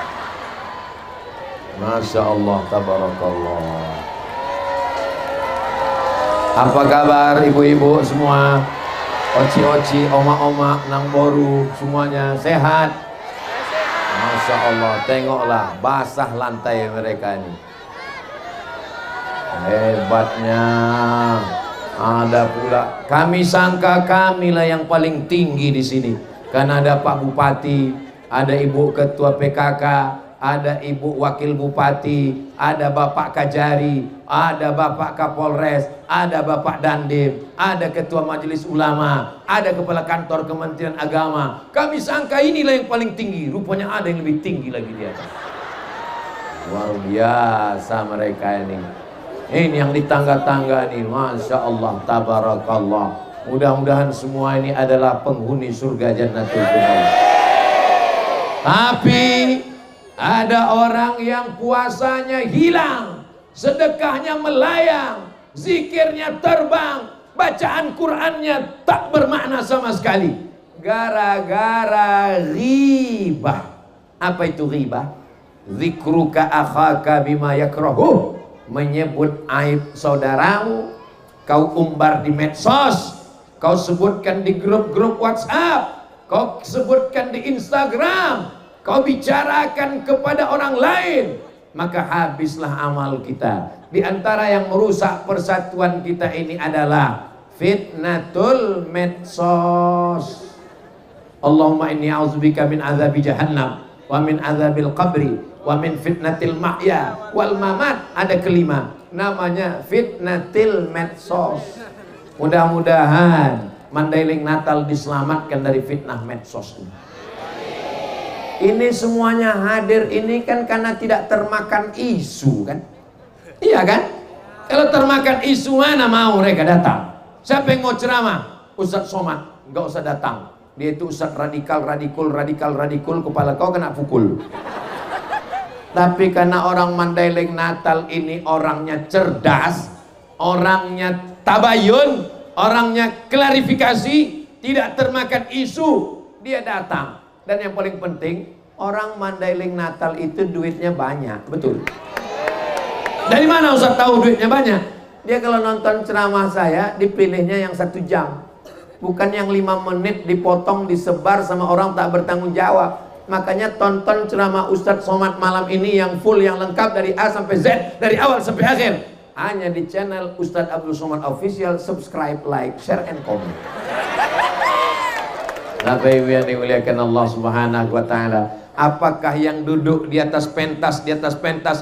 Masya Allah, tabarakallah. Apa kabar ibu-ibu semua? Oci-oci, oma-oma, nang boru, semuanya sehat? Masya Allah, tengoklah basah lantai mereka ini. Hebatnya. Ada pula, kami sangka kamilah yang paling tinggi di sini. Karena ada Pak Bupati, ada Ibu Ketua PKK, ada Ibu Wakil Bupati, ada Bapak Kajari, ada Bapak Kapolres, ada Bapak Dandim, ada Ketua Majelis Ulama, ada Kepala Kantor Kementerian Agama. Kami sangka inilah yang paling tinggi, rupanya ada yang lebih tinggi lagi di atas. Luar biasa mereka ini. Ini yang di tangga-tangga nih, Masya Allah, tabarakallah. Mudah-mudahan semua ini adalah penghuni surga Jannatul Firdaus. Tapi ada orang yang puasanya hilang, sedekahnya melayang, zikirnya terbang, bacaan Qur'annya tak bermakna sama sekali. Gara-gara ghibah. Apa itu ghibah? Zikruka akhaka bima yakrahu. Menyebut aib saudaramu, kau umbar di medsos, kau sebutkan di grup-grup WhatsApp, kau sebutkan di Instagram, kau bicarakan kepada orang lain, maka habislah amal kita. Di antara yang merusak persatuan kita ini adalah fitnatul medsos. Allahumma inni a'udzubika min azabi jahannam wa min azabil qabri wa min fitnatil mahya wal mamat. Ada kelima, namanya fitnatil medsos. Mudah-mudahan Mandailing Natal diselamatkan dari fitnah medsos. Ini semuanya hadir ini kan karena tidak termakan isu kan? Iya kan? Kalau termakan isu mana mau mereka datang? Siapa yang mau ceramah? Ustadz Somad, nggak usah datang. Dia itu ustadz radikal, kepala kau kena pukul. Tapi karena orang Mandailing Natal ini orangnya cerdas, orangnya tabayun, orangnya klarifikasi, tidak termakan isu, dia datang. Dan yang paling penting, Orang Mandailing Natal itu duitnya banyak, betul. Dari mana Ustaz tahu duitnya banyak? Dia kalau nonton ceramah saya, dipilihnya yang 1 jam. Bukan yang 5 menit dipotong, disebar sama orang tak bertanggung jawab. Makanya tonton ceramah Ustadz Somad malam ini yang full, yang lengkap dari A sampai Z, dari awal sampai akhir. Hanya di channel Ustadz Abdul Somad Official. Subscribe, like, share, and comment. Bapak Ibu yang dimuliakan Allah Subhanahu wa Ta'ala, apakah yang duduk di atas pentas,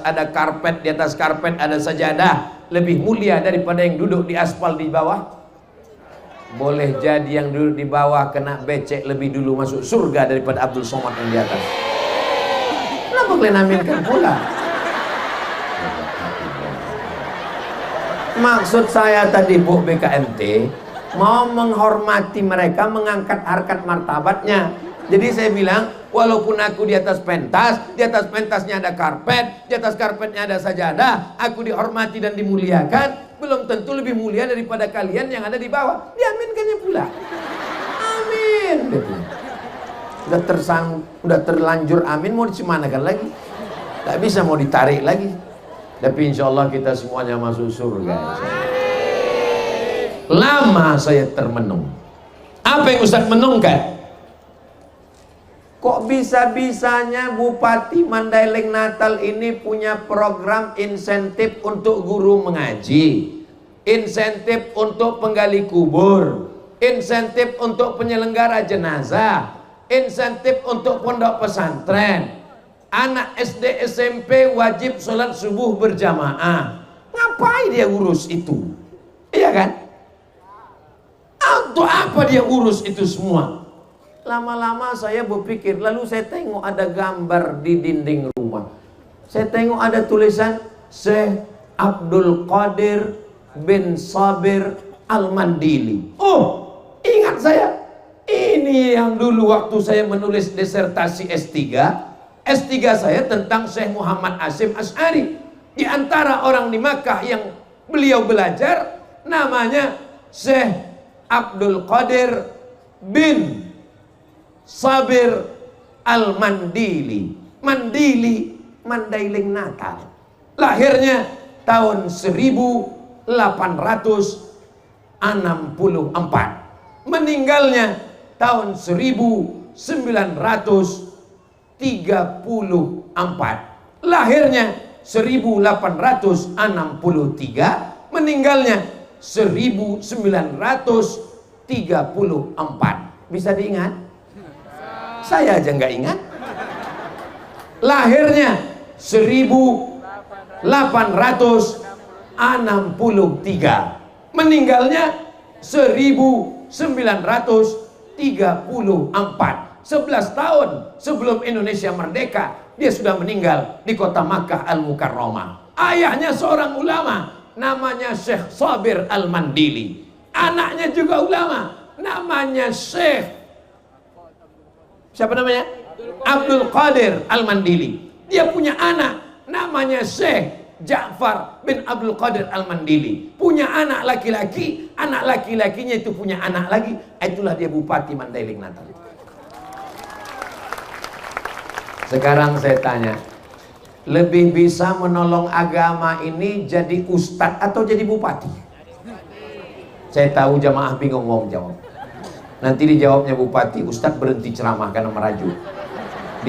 ada karpet, di atas karpet ada sajadah, lebih mulia daripada yang duduk di aspal di bawah? Boleh jadi yang duduk di bawah kena becek lebih dulu masuk surga daripada Abdul Somad yang di atas. Kenapa kalian aminkan pula? Maksud saya tadi Bu BKMT mau menghormati mereka, mengangkat harkat martabatnya. Jadi saya bilang, walaupun aku di atas pentasnya ada karpet, di atas karpetnya ada sajadah, aku dihormati dan dimuliakan, belum tentu lebih mulia daripada kalian yang ada di bawah. Diaminkannya pula. Amin. Udah terlanjur amin, mau dicemanakan lagi? Tak bisa mau ditarik lagi. Tapi insya Allah kita semuanya masuk surga. Lama saya termenung. Apa yang Ustaz menungkan? Kok bisa-bisanya Bupati Mandailing Natal ini punya program insentif untuk guru mengaji, insentif untuk penggali kubur, insentif untuk penyelenggara jenazah, insentif untuk pondok pesantren, anak SD SMP wajib sholat subuh berjamaah. Ngapain dia urus itu? Iya kan? Untuk apa dia urus itu semua? Lama-lama saya berpikir, lalu saya tengok ada gambar di dinding rumah. Saya tengok ada tulisan Syekh Abdul Qadir bin Sabir Al-Mandili. Oh, ingat saya. Ini yang dulu waktu saya menulis disertasi S3. S3 saya tentang Syekh Muhammad Hasyim Asy'ari. Di antara orang di Makkah yang beliau belajar, namanya Syekh Abdul Qadir bin Sabir Al-Mandili. Mandili, Mandailing Natal. Lahirnya tahun 1864. Meninggalnya tahun 1934. Lahirnya 1863, meninggalnya 1934. Bisa diingat? Saya aja nggak ingat. Lahirnya 1863, meninggalnya 1934. 11 tahun sebelum Indonesia merdeka, dia sudah meninggal di kota Makkah Al-Mukarramah. Ayahnya seorang ulama, namanya Syekh Sabir Al-Mandili. Anaknya juga ulama, namanya Syekh, siapa namanya? Abdul Qadir Al-Mandili. Dia punya anak namanya Syekh Ja'far bin Abdul Qadir Al-Mandili. Punya anak laki-laki, anak laki-lakinya itu punya anak lagi. Itulah dia Bupati Mandailing Natal. Sekarang saya tanya, lebih bisa menolong agama ini jadi ustadz atau jadi bupati? Saya tahu jamaah bingung mau menjawab. Nanti dijawabnya bupati, ustadz berhenti ceramah karena merajuk.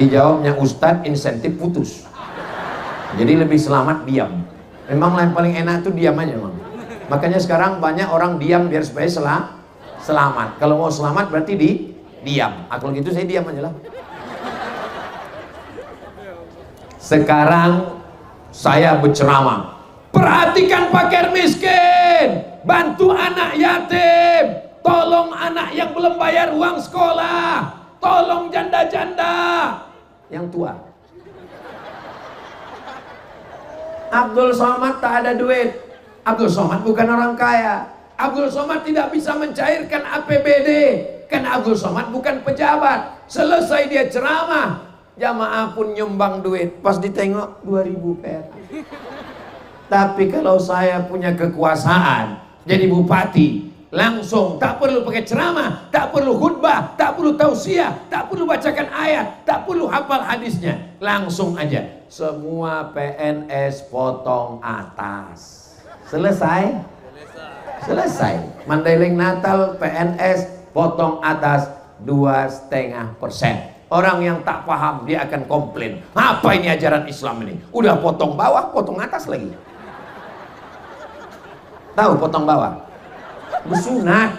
Dijawabnya ustadz, insentif putus. Jadi lebih selamat diam. Memang yang paling enak itu diam aja memang. Makanya sekarang banyak orang diam biar supaya selamat. Kalau mau selamat berarti diam. Kalau gitu saya diam aja lah. Sekarang saya berceramah. Perhatikan fakir miskin, bantu anak yatim, tolong anak yang belum bayar uang sekolah, tolong janda-janda yang tua. Abdul Somad tak ada duit. Abdul Somad bukan orang kaya. Abdul Somad tidak bisa mencairkan APBD karena Abdul Somad bukan pejabat. Selesai dia ceramah, jamaah pun nyumbang duit. Pas ditengok 2000 perak. Tapi kalau saya punya kekuasaan jadi bupati, langsung tak perlu pakai ceramah, tak perlu khutbah, tak perlu tausiah, tak perlu bacakan ayat, tak perlu hafal hadisnya. Langsung aja. Semua PNS potong atas. Selesai? Selesai. Mandailing Natal PNS potong atas 2,5%. Orang yang tak paham dia akan komplain. Apa ini ajaran Islam ini? Udah potong bawah, potong atas lagi. Tahu potong bawah? Bersunat.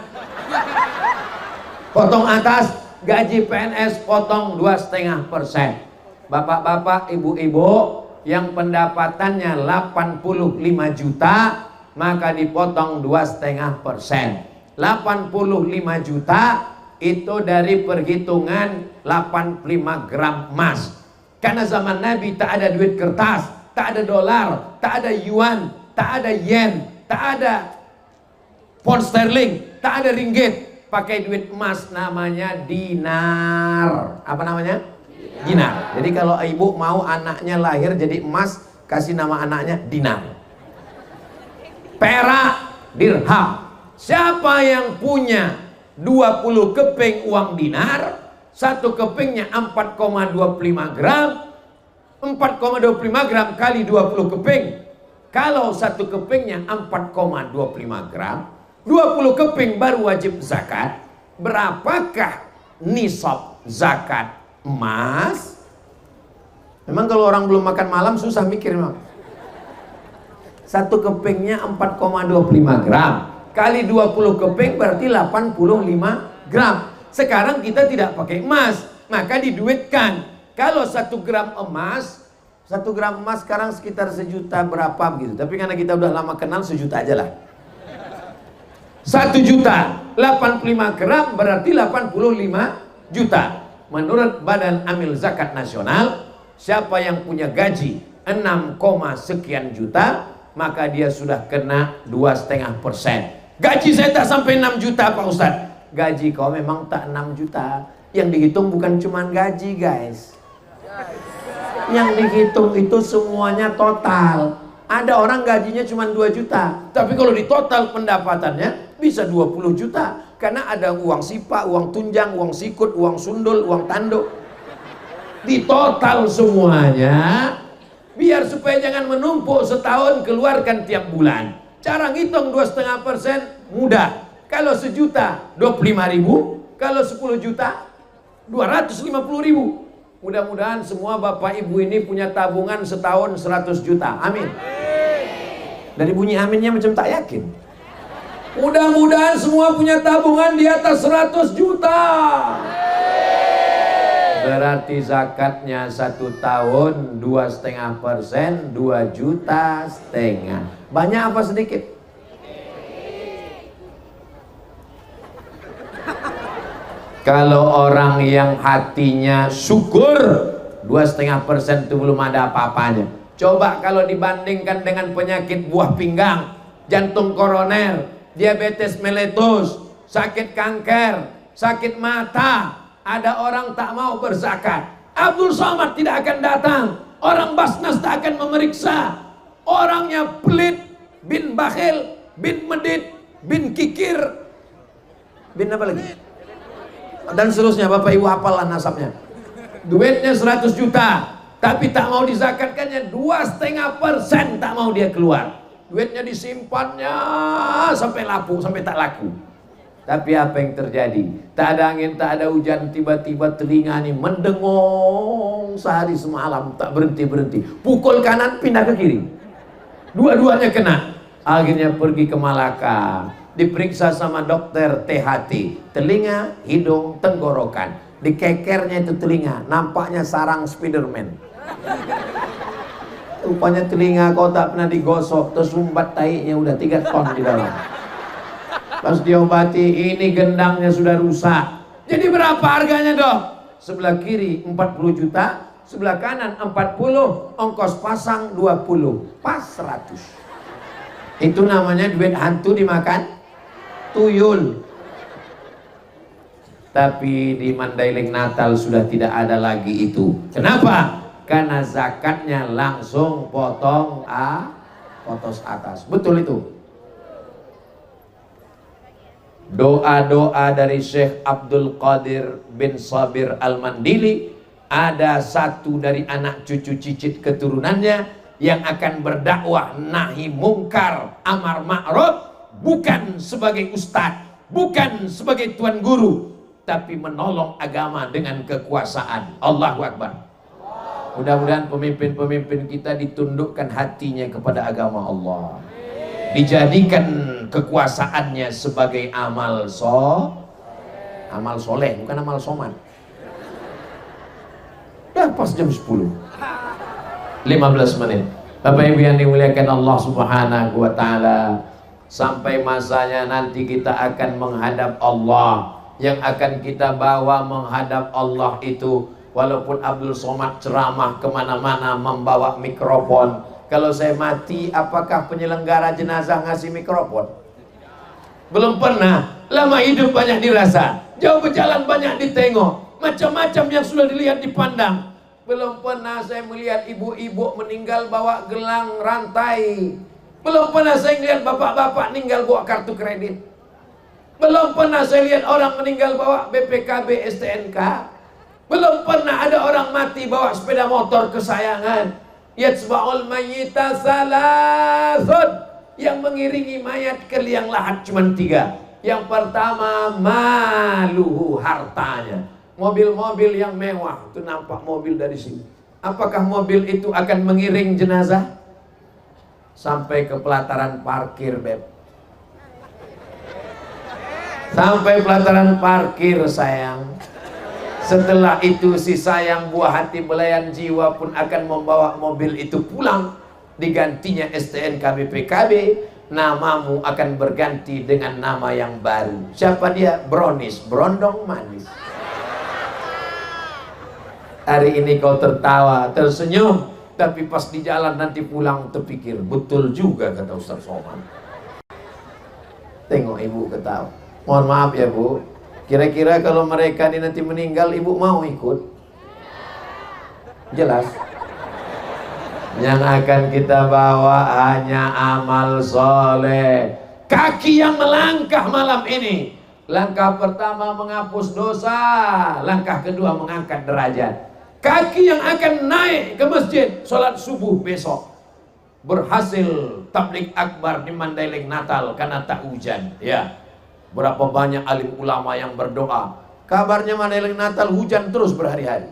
Potong atas, gaji PNS potong 2,5%. Bapak-bapak, ibu-ibu yang pendapatannya 85 juta, maka dipotong 2,5%. 85 juta itu dari perhitungan 85 gram emas. Karena zaman Nabi tak ada duit kertas, tak ada dolar, tak ada yuan, tak ada yen, tak ada pound sterling, tak ada ringgit. Pakai duit emas namanya dinar. Apa namanya? Dinar. Jadi kalau ibu mau anaknya lahir jadi emas, kasih nama anaknya dinar. Perak, dirham. Siapa yang punya 20 keping uang dinar, satu kepingnya 4,25 gram, 4,25 gram kali 20 keping. Kalau satu kepingnya 4,25 gram, 20 keping baru wajib zakat. Berapakah nisab zakat emas? Memang kalau orang belum makan malam susah mikir memang. Satu kepingnya 4,25 gram kali 20 keping berarti 85 gram. Sekarang kita tidak pakai emas, maka diduitkan. Kalau 1 gram emas, 1 gram emas sekarang sekitar 1 juta berapa begitu. Tapi karena kita udah lama kenal, 1 juta aja lah. 1 juta 85 gram berarti 85 juta. Menurut Badan Amil Zakat Nasional, siapa yang punya gaji 6, sekian juta, maka dia sudah kena 2,5%. Gaji saya tak sampai 6 juta Pak Ustadz. Gaji kau memang tak 6 juta. Yang dihitung bukan cuma gaji guys. Yang dihitung itu semuanya total. Ada orang gajinya cuma 2 juta. Tapi kalau di total pendapatannya bisa 20 juta. Karena ada uang sipa, uang tunjang, uang sikut, uang sundul, uang tanduk. Di total semuanya. Biar supaya jangan menumpuk setahun, keluarkan tiap bulan. Cara ngitung 2,5% mudah. Kalau 1 juta 25.000, kalau 10 juta 250.000. Mudah-mudahan semua bapak ibu ini punya tabungan setahun 100 juta. Amin. Dari bunyi aminnya macam tak yakin. Mudah-mudahan semua punya tabungan di atas 100 juta. Berarti zakatnya 1 tahun 2,5%, 2,5 juta. Banyak apa sedikit? Kalau orang yang hatinya syukur, 2,5% itu belum ada apa-apanya. Coba kalau dibandingkan dengan penyakit buah pinggang, jantung koroner, diabetes meletus, sakit kanker, sakit mata, ada orang tak mau berzakat. Abdul Somad tidak akan datang. Orang Basnas tak akan memeriksa. Orangnya pelit, bin bakhil, bin medit, bin kikir, bin apa lagi? Dan seterusnya. Bapak ibu hafalah nasabnya. Duitnya 100 juta, tapi tak mau dizakatkannya. 2,5% tak mau dia keluar. Duitnya disimpannya sampai laku, sampai tak laku. Tapi apa yang terjadi? Tak ada angin, tak ada hujan, tiba-tiba telinga ini mendengong sehari semalam, tak berhenti-berhenti. Pukul kanan, pindah ke kiri. Dua-duanya kena. Akhirnya pergi ke Malaka. Diperiksa sama dokter THT. Telinga, hidung, tenggorokan. Dikekernya itu telinga. Nampaknya sarang Spiderman. Rupanya telinga kau tak pernah digosok, tersumbat taiknya udah 3 ton di dalam. Pas diobati, ini gendangnya sudah rusak. Jadi berapa harganya dok? Sebelah kiri 40 juta, sebelah kanan 40, ongkos pasang 20, pas 100. Itu namanya duit hantu dimakan tuyul. Tapi di Mandailing Natal sudah tidak ada lagi itu. Kenapa? Karena zakatnya langsung potong potos atas. Betul itu. doa-doa dari Syekh Abdul Qadir bin Sabir Al-Mandili, ada satu dari anak cucu cicit keturunannya yang akan berdakwah nahi mungkar amar ma'ruf, bukan sebagai ustadz, bukan sebagai tuan guru, tapi menolong agama dengan kekuasaan. Allahu Akbar. Mudah-mudahan pemimpin-pemimpin kita ditundukkan hatinya kepada agama Allah, dijadikan kekuasaannya sebagai amal soleh, bukan amal soman. Dah pas jam 10 15 menit. Bapak Ibu yang dimuliakan Allah Subhanahu wa Ta'ala, sampai masanya nanti kita akan menghadap Allah. Yang akan kita bawa menghadap Allah itu, walaupun Abdul Somad ceramah kemana-mana membawa mikrofon, kalau saya mati, apakah penyelenggara jenazah ngasih mikrofon? Belum pernah. Lama hidup banyak dirasa, jauh berjalan banyak ditengok, macam-macam yang sudah dilihat dipandang. Belum pernah saya melihat ibu-ibu meninggal bawa gelang rantai. Belum pernah saya lihat bapak-bapak meninggal bawa kartu kredit. Belum pernah saya lihat orang meninggal bawa BPKB STNK. Belum pernah ada orang mati bawa sepeda motor kesayangan. Yatsba'ul mayyita salasun, yang mengiringi mayat ke liang lahat cuma 3. Yang pertama, maluhu, hartanya. Mobil-mobil yang mewah, itu nampak mobil dari sini. Apakah mobil itu akan mengiring jenazah sampai ke pelataran parkir, Beb? Sampai pelataran parkir, sayang. Setelah itu si sayang buah hati belayan jiwa pun akan membawa mobil itu pulang, digantinya STNK BPKB. Namamu akan berganti dengan nama yang baru. Siapa dia? Bronis, berondong manis. Hari ini kau tertawa, tersenyum, tapi pas di jalan nanti pulang terpikir, betul juga kata Ustaz Somad. Tengok ibu ketawa. Mohon maaf ya Bu, kira-kira kalau mereka ini nanti meninggal, ibu mau ikut? Jelas. Yang akan kita bawa hanya amal soleh. Kaki yang melangkah malam ini, langkah pertama menghapus dosa, langkah kedua mengangkat derajat. Kaki yang akan naik ke masjid sholat subuh besok, berhasil tabligh akbar di Mandailing Natal karena tak hujan. Ya, berapa banyak alim ulama yang berdoa, kabarnya Mandailing Natal hujan terus berhari-hari.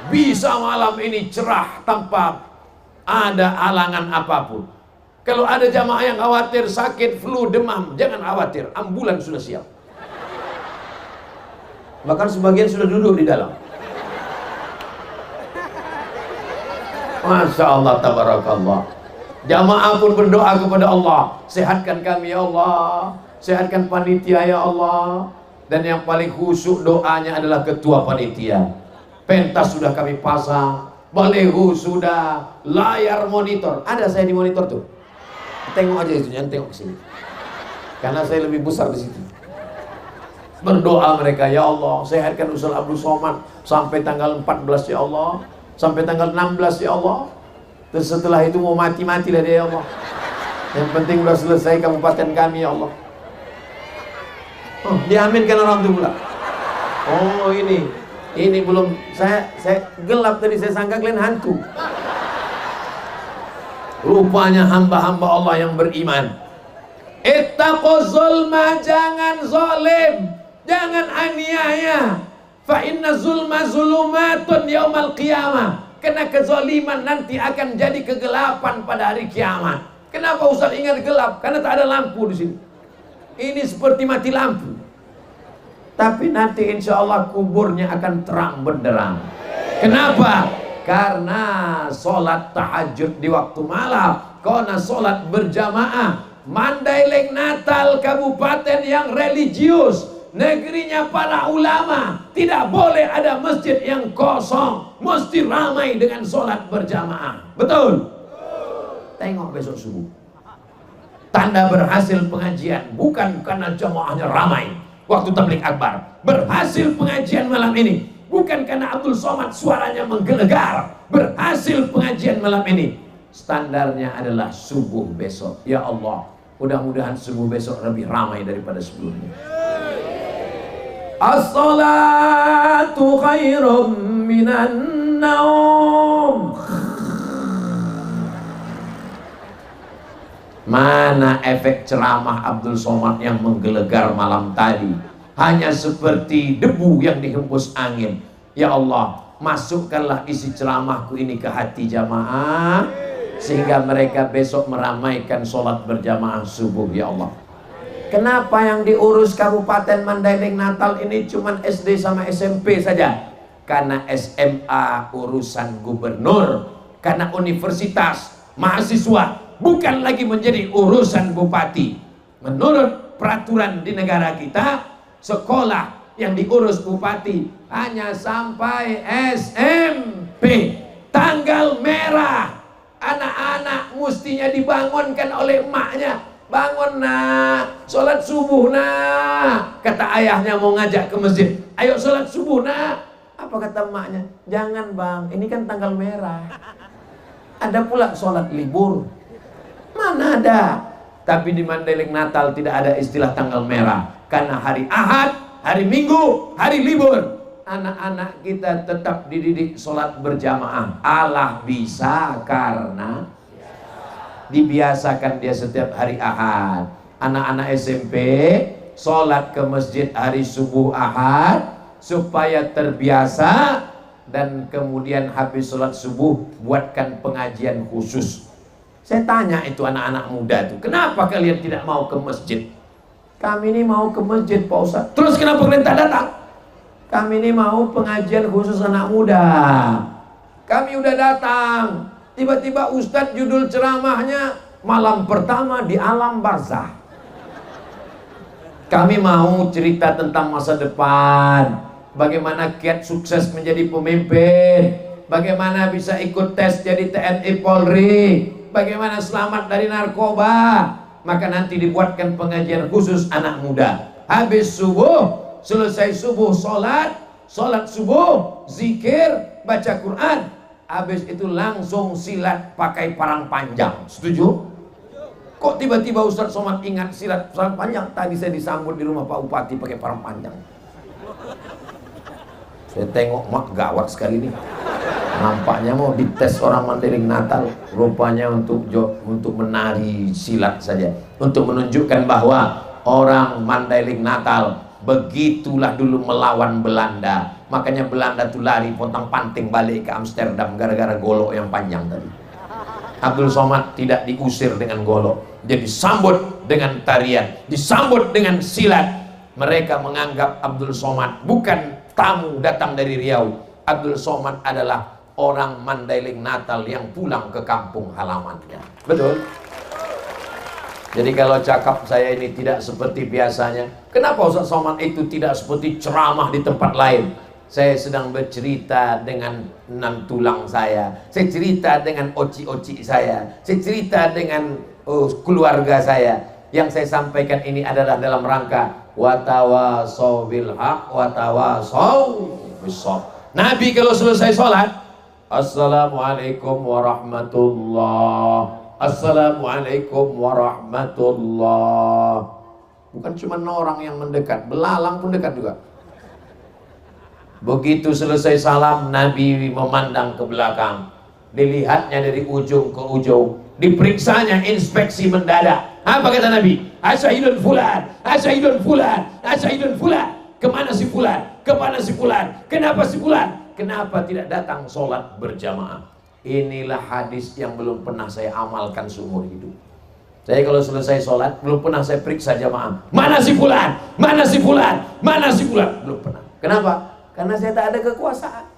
Bisa malam ini cerah tanpa ada halangan apapun. Kalau ada jamaah yang khawatir sakit flu demam, jangan khawatir, ambulan sudah siap. Bahkan sebagian sudah duduk di dalam. Masya Allah, tabarakallah. Jamaah pun berdoa kepada Allah, sehatkan kami ya Allah, sehatkan panitia ya Allah. Dan yang paling khusyuk doanya adalah ketua panitia. Pentas sudah kami pasang, balehu sudah, layar monitor. Ada saya di monitor tuh. Tengok aja itu, jangan tengok ke sini. Karena saya lebih besar di situ. Berdoa mereka, ya Allah, sehatkan Ustaz Abdul Somad sampai tanggal 14 ya Allah, sampai tanggal 16 ya Allah. Terus setelah itu mau mati-matilah dia ya Allah. Yang penting udah selesai kabupaten kami ya Allah. Oh, diaminkan orang itu pula. Oh, ini belum saya gelap tadi, saya sangka kalian hantu. Rupanya hamba-hamba Allah yang beriman. Ittaqu zulma, jangan zalim, jangan aniaya. Fa inna zulma zulumatun yaumal qiyamah. Karena kezaliman nanti akan jadi kegelapan pada hari kiamat. Kenapa Ustaz ingat gelap? Karena tak ada lampu di sini. Ini seperti mati lampu. Tapi nanti insya Allah kuburnya akan terang benderang. Kenapa? Karena sholat tahajud di waktu malam, karena sholat berjamaah. Mandailing Natal kabupaten yang religius, negerinya para ulama, tidak boleh ada masjid yang kosong, mesti ramai dengan sholat berjamaah. Betul? Tengok besok subuh, tanda berhasil pengajian bukan karena jamaahnya ramai waktu tabligh akbar. Berhasil pengajian malam ini bukan karena Abdul Somad suaranya menggelegar. Berhasil pengajian malam ini standarnya adalah subuh besok. Ya Allah, Mudah-mudahan subuh besok lebih ramai daripada sebelumnya. As-salatu khairum minan naum. Mana efek ceramah Abdul Somad yang menggelegar malam tadi? Hanya seperti debu yang dihembus angin. Ya Allah, masukkanlah isi ceramahku ini ke hati jamaah, sehingga mereka besok meramaikan sholat berjamaah subuh. Ya Allah, kenapa yang diurus Kabupaten Mandailing Natal ini cuma SD sama SMP saja? Karena SMA urusan gubernur, karena universitas mahasiswa bukan lagi menjadi urusan bupati. Menurut peraturan di negara kita, sekolah yang diurus bupati hanya sampai SMP. Tanggal merah, anak-anak mestinya dibangunkan oleh emaknya. Bangun nak, sholat subuh nak. Kata ayahnya mau ngajak ke masjid, ayo sholat subuh nak. Apa kata emaknya? Jangan bang, ini kan tanggal merah. Ada pula sholat libur. Mana ada. Tapi di Mandailing Natal tidak ada istilah tanggal merah. Karena hari Ahad, hari Minggu, hari libur, anak-anak kita tetap dididik sholat berjamaah. Allah bisa karena dibiasakan dia setiap hari Ahad. Anak-anak SMP sholat ke masjid hari subuh Ahad supaya terbiasa, dan kemudian habis sholat subuh buatkan pengajian khusus. Saya tanya itu anak-anak muda itu, kenapa kalian tidak mau ke masjid? Kami ini mau ke masjid Pak Ustaz. Terus kenapa kalian tak datang? Kami ini mau pengajian khusus anak muda. Kami udah datang. Tiba-tiba Ustadz judul ceramahnya malam pertama di alam barzah. Kami mau cerita tentang masa depan, bagaimana kiat sukses menjadi pemimpin, bagaimana bisa ikut tes jadi TNI Polri, bagaimana selamat dari narkoba. Maka nanti dibuatkan pengajian khusus anak muda. Habis subuh, selesai subuh sholat subuh, zikir, baca Quran. Habis itu langsung silat pakai parang panjang. Setuju? Kok tiba-tiba Ustadz Somad ingat silat parang panjang? Tadi saya disambut di rumah Pak Bupati pakai parang panjang. Saya tengok mak gawat sekali nih. Nampaknya mau dites orang Mandailing Natal. Rupanya untuk menari silat saja, untuk menunjukkan bahwa orang Mandailing Natal begitulah dulu melawan Belanda. Makanya Belanda tuh lari pontang-panting balik ke Amsterdam gara-gara golok yang panjang tadi. Abdul Somad tidak diusir dengan golok, dia disambut dengan tarian, disambut dengan silat. Mereka menganggap Abdul Somad bukan tamu datang dari Riau. Abdul Somad adalah orang Mandailing Natal yang pulang ke kampung halamannya. Betul? Jadi kalau cakap saya ini tidak seperti biasanya, kenapa Ustaz Somad itu tidak seperti ceramah di tempat lain? Saya sedang bercerita dengan enam tulang saya cerita dengan oci-oci saya cerita dengan keluarga saya. Yang saya sampaikan ini adalah dalam rangka watawasau bil haq watawasau bis sabr. Nabi kalau selesai sholat, assalamualaikum warahmatullah, assalamualaikum warahmatullah. Bukan cuma orang yang mendekat, belalang pun dekat juga. Begitu selesai salam, Nabi memandang ke belakang, dilihatnya dari ujung ke ujung, diperiksanya inspeksi mendadak. Apa kata Nabi? Asyhadun fulan, asyhadun fulan, asyhadun fulan. Kemana si fulan? Kemana si fulan? Kenapa si fulan? Kenapa tidak datang sholat berjamaah? Inilah hadis yang belum pernah saya amalkan seumur hidup. Saya kalau selesai sholat belum pernah saya periksa jamaah. Mana si fulan? Mana si fulan? Mana si fulan? Belum pernah. Kenapa? Karena saya tak ada kekuasaan.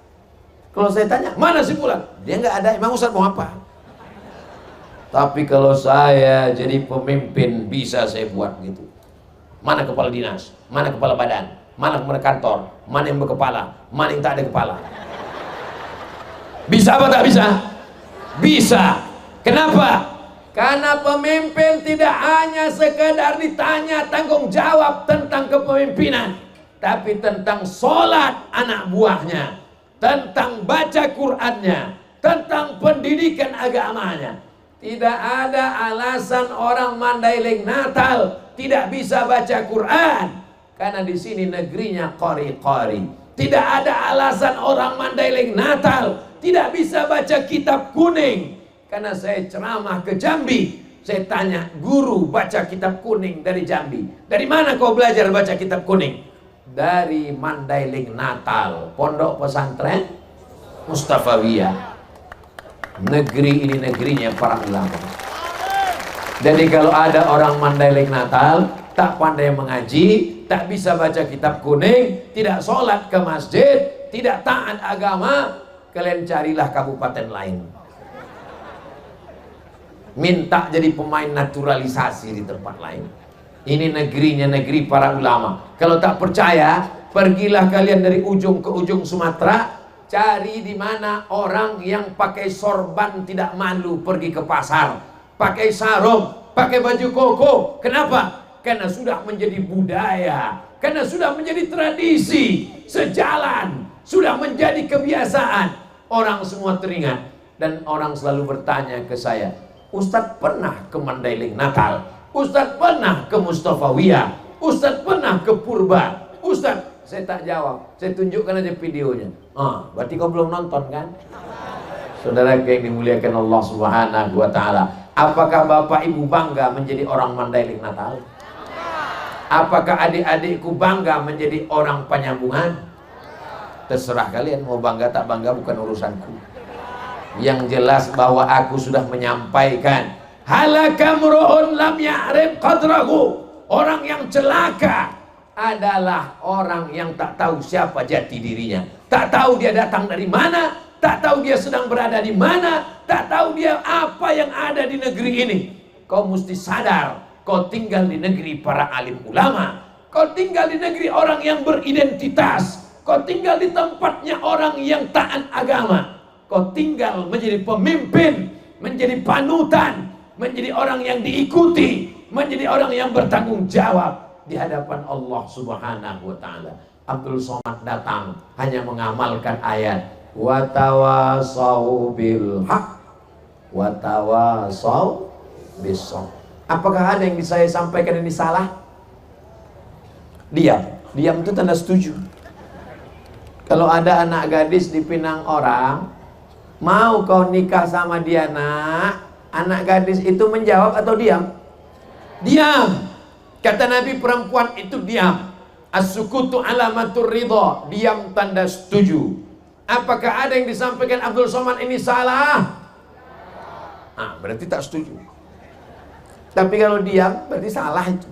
Kalau saya tanya, mana si fulan? Dia nggak ada. Emang Ustaz mau apa? Tapi kalau saya jadi pemimpin, bisa saya buat gitu. Mana kepala dinas? Mana kepala badan? Mana kepala kantor? Mana yang berkepala? Mana yang tak ada kepala? Bisa apa tak bisa? Bisa. Kenapa? Karena pemimpin tidak hanya sekedar ditanya tanggung jawab tentang kepemimpinan, tapi tentang sholat anak buahnya, tentang baca Qur'annya, tentang pendidikan agamanya. Tidak ada alasan orang Mandailing Natal tidak bisa baca Quran, karena di sini negerinya qori-qori. Tidak ada alasan orang Mandailing Natal tidak bisa baca kitab kuning, karena saya ceramah ke Jambi. Saya tanya, guru baca kitab kuning dari Jambi, dari mana kau belajar baca kitab kuning? Dari Mandailing Natal, pondok pesantren Mustafawiyah. Negeri ini negerinya para ulama. Jadi kalau ada orang Mandailing Natal tak pandai mengaji, tak bisa baca kitab kuning, tidak sholat ke masjid, tidak taat agama, kalian carilah kabupaten lain, minta jadi pemain naturalisasi di tempat lain. Ini negerinya negeri para ulama. Kalau tak percaya, pergilah kalian dari ujung ke ujung Sumatera, cari di mana orang yang pakai sorban tidak malu pergi ke pasar, pakai sarung, pakai baju koko. Kenapa? Karena sudah menjadi budaya, karena sudah menjadi tradisi, sejalan, sudah menjadi kebiasaan. Orang semua teringat, dan orang selalu bertanya ke saya, Ustadz pernah ke Mandailing Natal? Ustadz pernah ke Mustafawiyah? Ustadz pernah ke Purba? Ustadz, saya tak jawab, saya tunjukkan aja videonya. Berarti kau belum nonton kan? Saudara yang dimuliakan Allah Subhanahu wa Ta'ala, apakah bapak ibu bangga menjadi orang Mandailing Natal? Apakah adik-adikku bangga menjadi orang Penyambungan? Terserah kalian mau bangga tak bangga, bukan urusanku. Yang jelas bahwa aku sudah menyampaikan, halakamru'un lam ya'rif qadrahu. Orang yang celaka adalah orang yang tak tahu siapa jati dirinya, tak tahu dia datang dari mana, tak tahu dia sedang berada di mana, tak tahu dia apa yang ada di negeri ini. Kau mesti sadar, kau tinggal di negeri para alim ulama, kau tinggal di negeri orang yang beridentitas, kau tinggal di tempatnya orang yang taat agama, kau tinggal menjadi pemimpin, menjadi panutan, menjadi orang yang diikuti, menjadi orang yang bertanggung jawab di hadapan Allah Subhanahu wa Ta'ala. Abdul Somad datang hanya mengamalkan ayat wa tawasau bil haq wa tawasau bis sabr. Apakah ada yang bisa saya sampaikan ini salah? Diam. Diam itu tanda setuju. Kalau ada anak gadis dipinang orang, mau kau nikah sama dia nak? Anak gadis itu menjawab atau diam? Diam. Kata Nabi, perempuan itu diam. As-sukutu alamatur ridha, diam tanda setuju. Apakah ada yang disampaikan Abdul Somad ini salah? Berarti tak setuju. Tapi kalau diam berarti salah itu.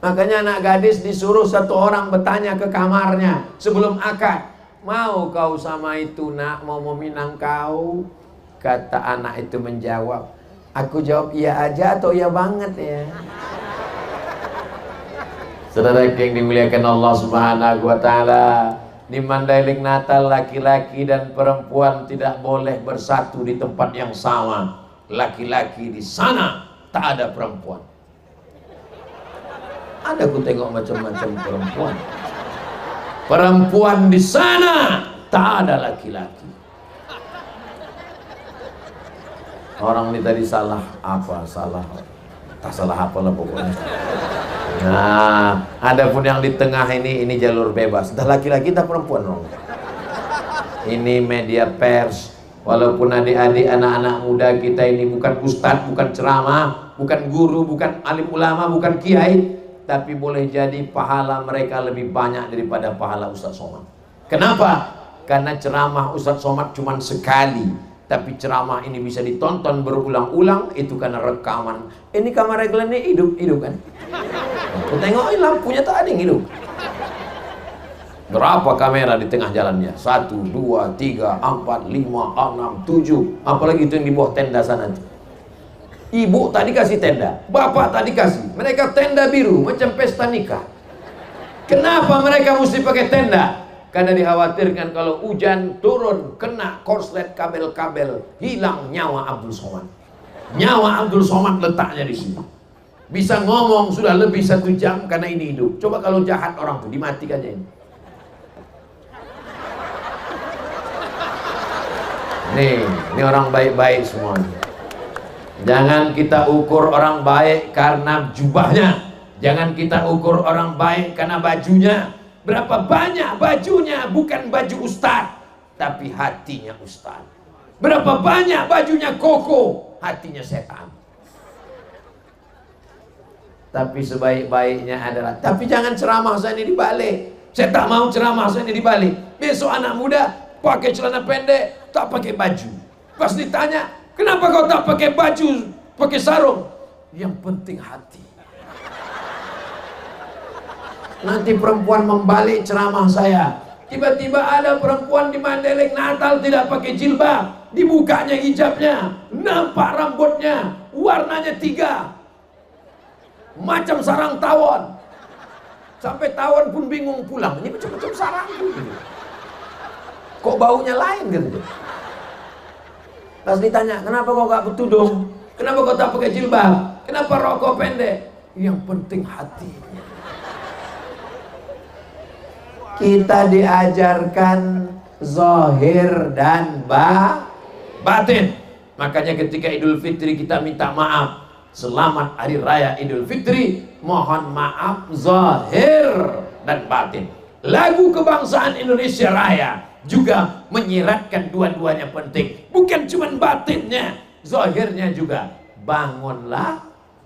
Makanya anak gadis disuruh satu orang bertanya ke kamarnya sebelum akad, mau kau sama itu nak, mau meminang kau? Kata anak itu menjawab, aku jawab iya aja atau iya banget ya. Saudara yang dimuliakan Allah Subhanahu wa Ta'ala, di Mandailing Natal laki-laki dan perempuan tidak boleh bersatu di tempat yang sama. Laki-laki di sana, tak ada perempuan. Ada ku tengok macam-macam perempuan. Perempuan di sana, tak ada laki-laki. Orang ini tadi salah apa? Tak salah apalah pokoknya. Nah, adapun yang di tengah ini jalur bebas. Dah laki-laki tak perempuan dong. Ini media pers. Walaupun adik-adik anak-anak muda kita ini bukan ustadz, bukan ceramah, bukan guru, bukan alim ulama, bukan kiai, tapi boleh jadi pahala mereka lebih banyak daripada pahala Ustadz Somad. Kenapa? Karena ceramah Ustadz Somad cuma sekali, tapi ceramah ini bisa ditonton berulang-ulang, itu karena rekaman. Ini kamera kalian ini hidup kan? Aku tengok ini lampunya tak ada yang hidup. Berapa kamera di tengah jalannya? 1, 2, 3, 4, 5, 6, 7. Apalagi itu yang di bawah tenda sana. Ibu tadi kasih tenda, bapak tadi kasih. Mereka tenda biru macam pesta nikah. Kenapa mereka mesti pakai tenda? Karena dikhawatirkan kalau hujan turun kena korslet kabel-kabel, hilang nyawa Abdul Somad. Nyawa Abdul Somad letaknya di sini. Bisa ngomong sudah lebih 1 jam karena ini hidup. Coba kalau jahat orang tuh dimatikan aja ini. Nih, ini orang baik-baik semuanya. Jangan kita ukur orang baik karena jubahnya. Jangan kita ukur orang baik karena bajunya. Berapa banyak bajunya bukan baju ustaz, tapi hatinya ustaz. Berapa banyak bajunya koko, hatinya setan. Tapi sebaik-baiknya adalah, tapi jangan ceramah saya ini dibalik. Saya tak mau ceramah saya ini dibalik. Besok anak muda pakai celana pendek, tak pakai baju. Pas ditanya, kenapa kau tak pakai baju, pakai sarung? Yang penting hati. Nanti perempuan membalik ceramah saya. Tiba-tiba ada perempuan di Mandailing Natal tidak pakai jilbab, dibukanya hijabnya, nampak rambutnya, warnanya 3 macam sarang tawon. Sampai tawon pun bingung pulang, ini macam-macam sarang gitu. Kok baunya lain gitu. Pas ditanya, kenapa kau gak bertudung? Kenapa kau tak pakai jilbab? Kenapa rokok pendek? Yang penting hati. Kita diajarkan zahir dan batin. Makanya ketika Idul Fitri kita minta maaf. Selamat Hari Raya Idul Fitri. Mohon maaf zahir dan batin. Lagu kebangsaan Indonesia Raya juga menyiratkan dua-duanya penting. Bukan cuma batinnya, zahirnya juga. Bangunlah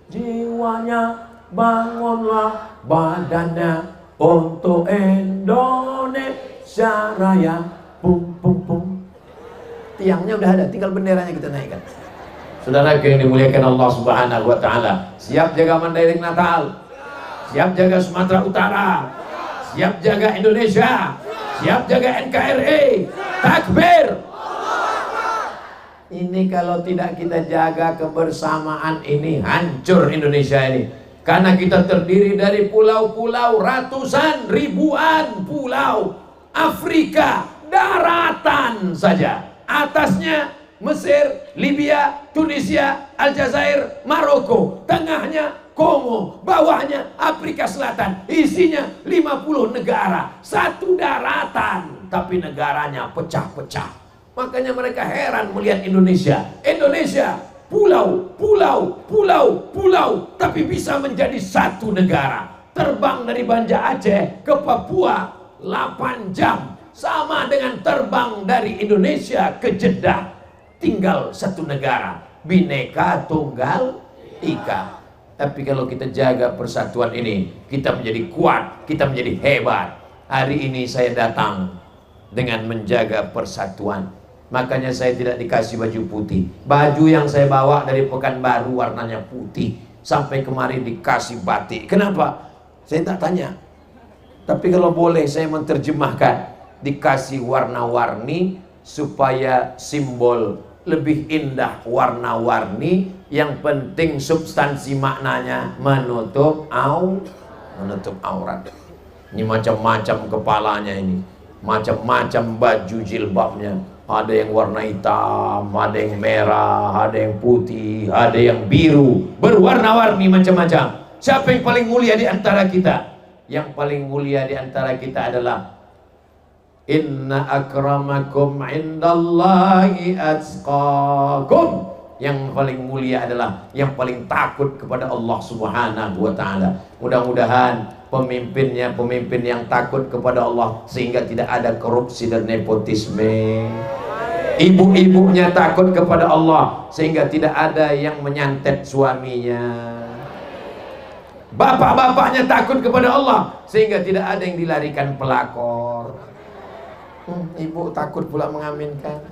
jiwanya, bangunlah badannya, untuk Indonesia Raya. Pum pum pum. Tiangnya udah ada, tinggal benderanya kita naikkan. Saudara yang dimuliakan Allah Subhanahu wa taala, siap jaga Mandailing Natal, siap jaga Sumatera Utara, siap jaga Indonesia, siap jaga NKRI. Takbir. Ini kalau tidak kita jaga kebersamaan ini, hancur Indonesia ini. Karena kita terdiri dari pulau-pulau, ratusan, ribuan pulau. Afrika, daratan saja. Atasnya Mesir, Libya, Tunisia, Aljazair, Maroko. Tengahnya Kongo, bawahnya Afrika Selatan. Isinya 50 negara. Satu daratan, tapi negaranya pecah-pecah. Makanya mereka heran melihat Indonesia. Indonesia pulau, pulau, pulau, pulau, tapi bisa menjadi satu negara. Terbang dari Banda Aceh ke Papua 8 jam, sama dengan terbang dari Indonesia ke Jeddah. Tinggal satu negara, Bhinneka Tunggal Ika. Tapi kalau kita jaga persatuan ini, kita menjadi kuat, kita menjadi hebat. Hari ini saya datang dengan menjaga persatuan. Makanya saya tidak dikasih baju putih. Baju yang saya bawa dari Pekanbaru warnanya putih. Sampai kemarin dikasih batik. Kenapa? Saya tak tanya. Tapi kalau boleh saya menerjemahkan. Dikasih warna-warni supaya simbol lebih indah warna-warni. Yang penting substansi maknanya menutup aurat. Ini macam-macam kepalanya ini. Macam-macam baju jilbabnya. Ada yang warna hitam, ada yang merah, ada yang putih, ada yang biru, berwarna-warni macam-macam. Siapa yang paling mulia di antara kita? Yang paling mulia di antara kita adalah inna akramakum indallahi atqakum. Yang paling mulia adalah yang paling takut kepada Allah Subhanahu wa taala. Mudah-mudahan pemimpinnya pemimpin yang takut kepada Allah sehingga tidak ada korupsi dan nepotisme. Ibu-ibunya takut kepada Allah sehingga tidak ada yang menyantet suaminya. Bapak-bapaknya takut kepada Allah sehingga tidak ada yang dilarikan pelakor. Ibu takut pula mengaminkan.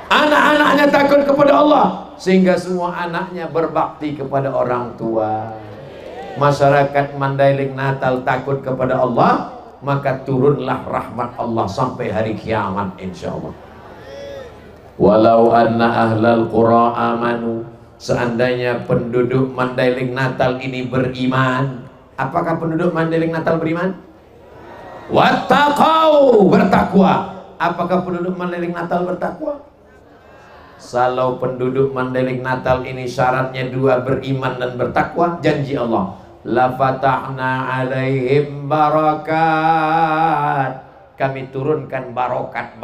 Anak-anaknya takut kepada Allah sehingga semua anaknya berbakti kepada orang tua. Masyarakat Mandailing Natal takut kepada Allah, maka turunlah rahmat Allah sampai hari kiamat insyaallah. Walau anna ahlal qura amanu, seandainya penduduk Mandailing Natal ini beriman. Apakah penduduk Mandailing Natal beriman? Wattaqau, bertakwa. Apakah penduduk Mandailing Natal bertakwa? Kalau penduduk Mandailing Natal ini syaratnya 2, beriman dan bertakwa, janji Allah, la fatahna alaihim barakat, kami turunkan barokat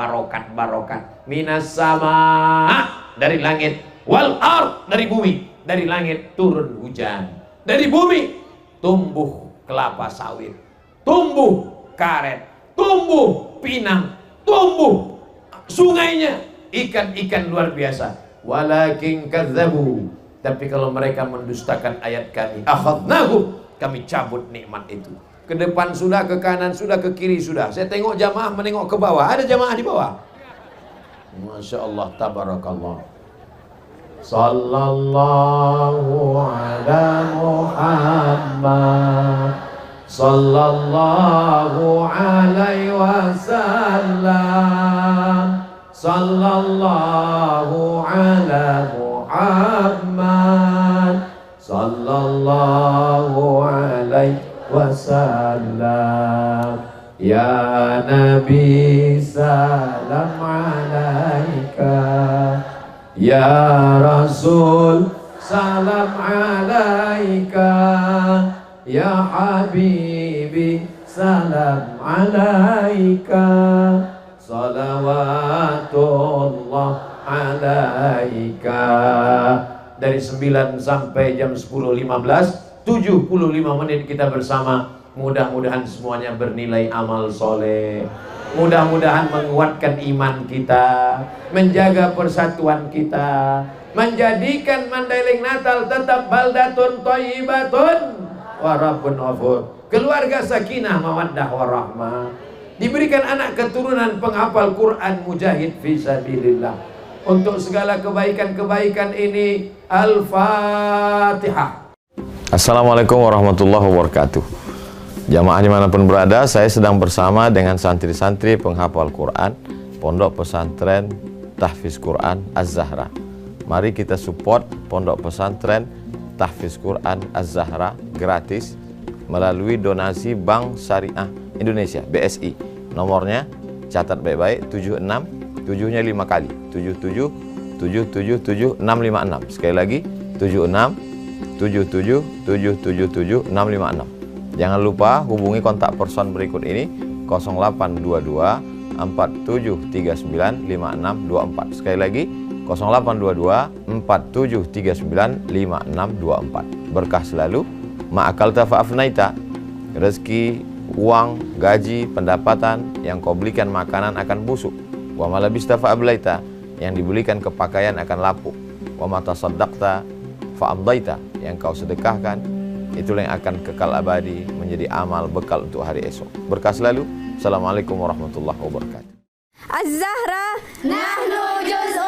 minas sama, dari langit, Wal ard, dari bumi, dari langit turun hujan, dari bumi tumbuh kelapa sawit, tumbuh karet, tumbuh pinang, tumbuh sungainya, ikan-ikan luar biasa. Walakin kadzabu, tapi kalau mereka mendustakan ayat kami, akhadnahum, kami cabut nikmat itu. Ke depan sudah, ke kanan sudah, ke kiri sudah. Saya tengok jamaah menengok ke bawah. Ada jamaah di bawah? Masya Allah, tabarakallah. Sallallahu ala Muhammad, sallallahu alaihi wasallam, sallallahu ala Muhammad, sallallahu alaihi wasallam. Ya Nabi salam alaika, ya Rasul salam alaika, ya Habibi salam alaika, salawatullah alaika. Dari 9 sampai jam 10.15, 75 menit kita bersama. Mudah-mudahan semuanya bernilai amal soleh. Mudah-mudahan menguatkan iman kita, menjaga persatuan kita, menjadikan Mandailing Natal tetap baldatun thayyibatun wa rabbun ghafur. Keluarga sakinah mawaddah warahmah. Diberikan anak keturunan penghafal Quran, mujahid fisabilillah. Untuk segala kebaikan-kebaikan ini, Al-Fatihah. Assalamualaikum warahmatullahi wabarakatuh. Jamaah dimanapun berada, saya sedang bersama dengan santri-santri penghafal Quran Pondok Pesantren Tahfiz Quran Az-Zahra. Mari kita support Pondok Pesantren Tahfiz Quran Az-Zahra gratis melalui donasi Bank Syariah Indonesia (BSI). Nomornya catat baik-baik, 76 7-nya 5 kali, 77 777 656. Sekali lagi, 76 77 777 656. Jangan lupa hubungi kontak person berikut ini, 0822 4739 5624. Sekali lagi, 0822 4739 5624. Berkah selalu, ma'akalta fa'afnaita. Rezeki, uang, gaji, pendapatan yang kau belikan makanan akan busuk. Wa malabista fa'ablaita, yang dibelikan kepakaian akan lapuk. Wa mata saddaqta fa'amdaita, yang kau sedekahkan itulah yang akan kekal abadi menjadi amal bekal untuk hari esok. Berkah selalu. Assalamualaikum warahmatullahi wabarakatuh. Az-Zahra nahnu juz'un